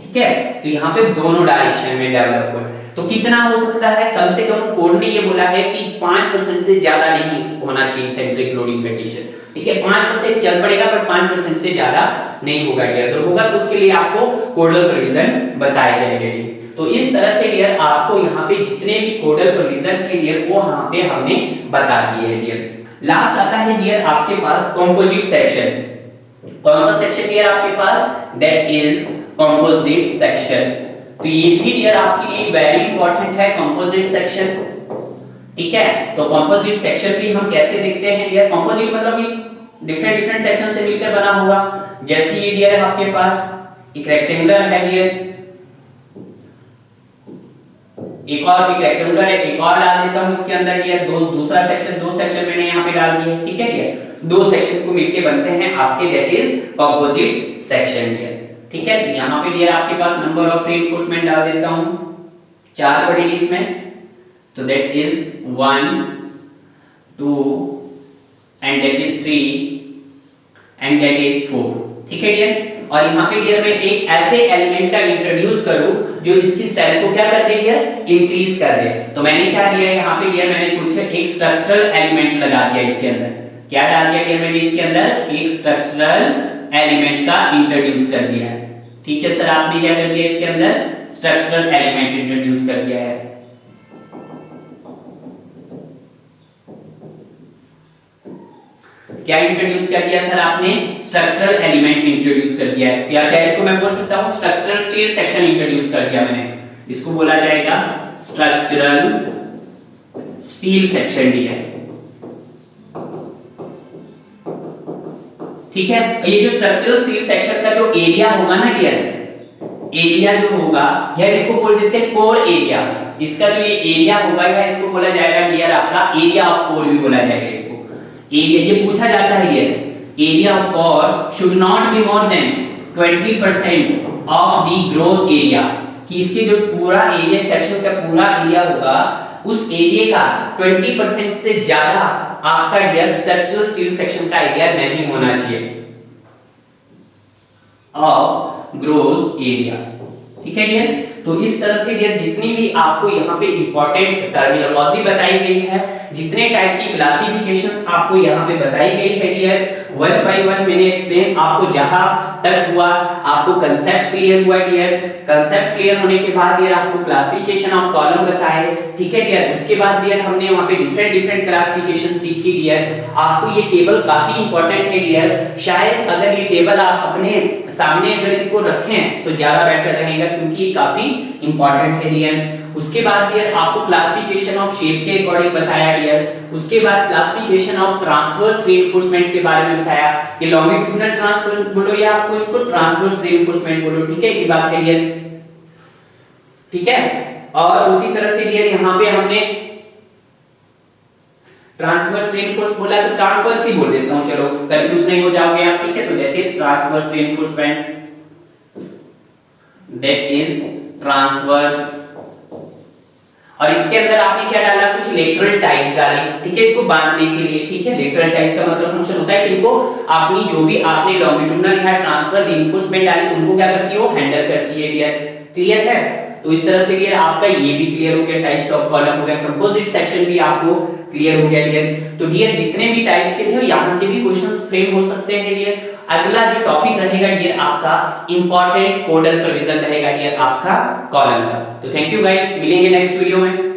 ठीक है। तो यहाँ पे दोनों डायरेक्शन में डेवलप हो रहा है, तो कितना हो सकता है, कम से कम कोड ने ये बोला है कि 5% से ज्यादा नहीं होना चाहिए सेंट्रिक लोडिंग कंडीशन, ठीक है, 5% चल पड़ेगा पर 5% से ज्यादा नहीं होगा डियर, तो होगा तो उसके लिए आपको कोडल प्रोविजन बताए जाएंगे डियर। तो इस तरह से डियर आपको यहाँ पे जितने भी कोडल प्रोविजन थे डियर वो यहाँ पे हमने बता दिए हैं डियर। लास्ट आता है डियर आपके पास कंपोजिट सेक्शन, कौन सा सेक्शन डियर आपके पास, दैट इज कंपोजिट सेक्शन। तो ये भी डियर आपके लिए वेरी इंपॉर्टेंट है कंपोजिट सेक्शन, ठीक है। तो कंपोजिट सेक्शन भी हम कैसे देखते हैं डियर, कंपोजिट मतलब कि डिफरेंट सेक्शन से मिलकर बना हुआ, जैसे ये डियर आपके पास एक रेक्टेंगुलर है डियर, एक और एक रेक्टेंगुलर है, एक और डाल देता हूं इसके अंदर डियर, दूसरा सेक्शन, दो सेक्शन मैंने यहाँ पे डाल दिए, ठीक है डियर, दो सेक्शन को मिलके बनते हैं आपके that is composite section dear, ठीक है। तो यहाँ पे डियर आपके पास नंबर ऑफ रीइंफोर्समेंट डाल देता हूं, 4 पड़ेगी इसमें, तो that is 1 2 and that is 3 and that is 4, ठीक है डियर। और यहाँ पे डियर मैं एक ऐसे एलिमेंट का इंट्रोड्यूस करूं जो इसकी स्ट्रेंथ को क्या कर दे डियर, इंक्रीज कर दे, तो मैंने क्या दिया यहाँ पे डियर, मैंने कुछ एक स्ट्रक्चरल एलिमेंट लगा दिया इसके अंदर, क्या डाल दिया डियर मैंने इसके अंदर, एक स्ट्रक्चरल एलिमेंट का इंट्रोड्यूस कर दिया है, ठीक है सर। आपने क्या कर दिया इसके अंदर, स्ट्रक्चरल एलिमेंट इंट्रोड्यूस कर दिया है, क्या इंट्रोड्यूस कर दिया सर आपने, स्ट्रक्चरल एलिमेंट इंट्रोड्यूस कर दिया है, या क्या इसको मैं बोल सकता हूं स्ट्रक्चरल स्टील सेक्शन इंट्रोड्यूस कर दिया मैंने, इसको बोला जाएगा स्ट्रक्चरल स्टील सेक्शन दिया है, ठीक है। ये जो स्ट्रक्चरल स्टील सेक्शन का जो एरिया होगा ना डियर, एरिया जो होगा या इसको बोल देते हैं कोर एरिया, इसका जो ये एरिया होगा या इसको बोला जाएगा डियर आपका एरिया ऑफ कोर भी बोला जाएगा इसको, एरिया ये पूछा जाता है dear, area of core should not be more than 20% of the gross area, कि इसके जो पूरा एरिया सेक्शन का पूरा एरिया होगा उस एरिया का 20% से ज्यादा आपका डियर स्ट्रक्चरल स्टील सेक्शन का एरिया नहीं होना चाहिए ऑफ ग्रॉस एरिया। ठीक है डियर, तो इस तरह से डियर जितनी भी आपको यहाँ पे इंपॉर्टेंट टर्मिनोलॉजी बताई गई है, जितने टाइप की क्लासिफिकेशंस आपको यहाँ पे बताई गई है डियर, वन बाय वन मैंने एक्सप्लेन आपको जहां तक हुआ, आपको कंसेप्ट क्लियर हुआ डियर। कंसेप्ट क्लियर होने के बाद डियर आपको क्लासिफिकेशन ऑफ कॉलम बताए। ठीक है डियर, उसके बाद डियर हमने वहां पे डिफरेंट क्लासिफिकेशन सीखी डियर। आपको ये टेबल काफी इंपॉर्टेंट है डियर, शायद अगर ये टेबल आप अपने सामने अगर इसको रखें तो ज्यादा बेटर रहेगा, क्योंकि ये काफी इंपॉर्टेंट है डियर। उसके बाद डियर आपको क्लासिफिकेशन ऑफ शेप के अकॉर्डिंग बताया डियर। उसके बाद क्लासिफिकेशन ऑफ ट्रांसवर्स रीइंफोर्समेंट के बारे में बताया कि लॉन्गिट्यूडिनल ट्रांसफर बोलो या आपको इसको ट्रांसवर्स रीइंफोर्समेंट बोलो। ठीक है, ये बात है डियर। ठीक है, और उसी तरह से डियर यहाँ पे हमने ट्रांसवर्स रीइंफोर्स बोला तो ट्रांसवर्स ही बोल देता हूं, चलो कंफ्यूज नहीं हो जाओगे आप। ठीक है, तो that is transverse reinforcement, that is transverse. और इसके अंदर आपने क्या डाला, कुछ लेटरल टाइज डाली। ठीक है, इसको बांधने के लिए। ठीक है, लेटरल टाइज का मतलब फंक्शन होता है कि इनको अपनी जो भी आपने लॉन्गिट्यूडिनल या ट्रांसफर रीइंफोर्समेंट डाली उनको क्या करती है, वो हैंडल करती है डियर। क्लियर है, तो इस तरह से डियर आपका ये भी क्लियर हो गया, टाइप्स ऑफ कॉलम हो गया, कंपोजिट सेक्शन भी आपको क्लियर हो गया डियर। तो डियर जितने भी टाइप्स के थे यहां से भी क्वेश्चंस फ्रेम हो सकते हैं डियर। अगला जो टॉपिक रहेगा डियर आपका इंपॉर्टेंट कोडल प्रोविजन रहेगा डियर आपका कॉलम का। तो थैंक यू गाइस, मिलेंगे नेक्स्ट वीडियो में।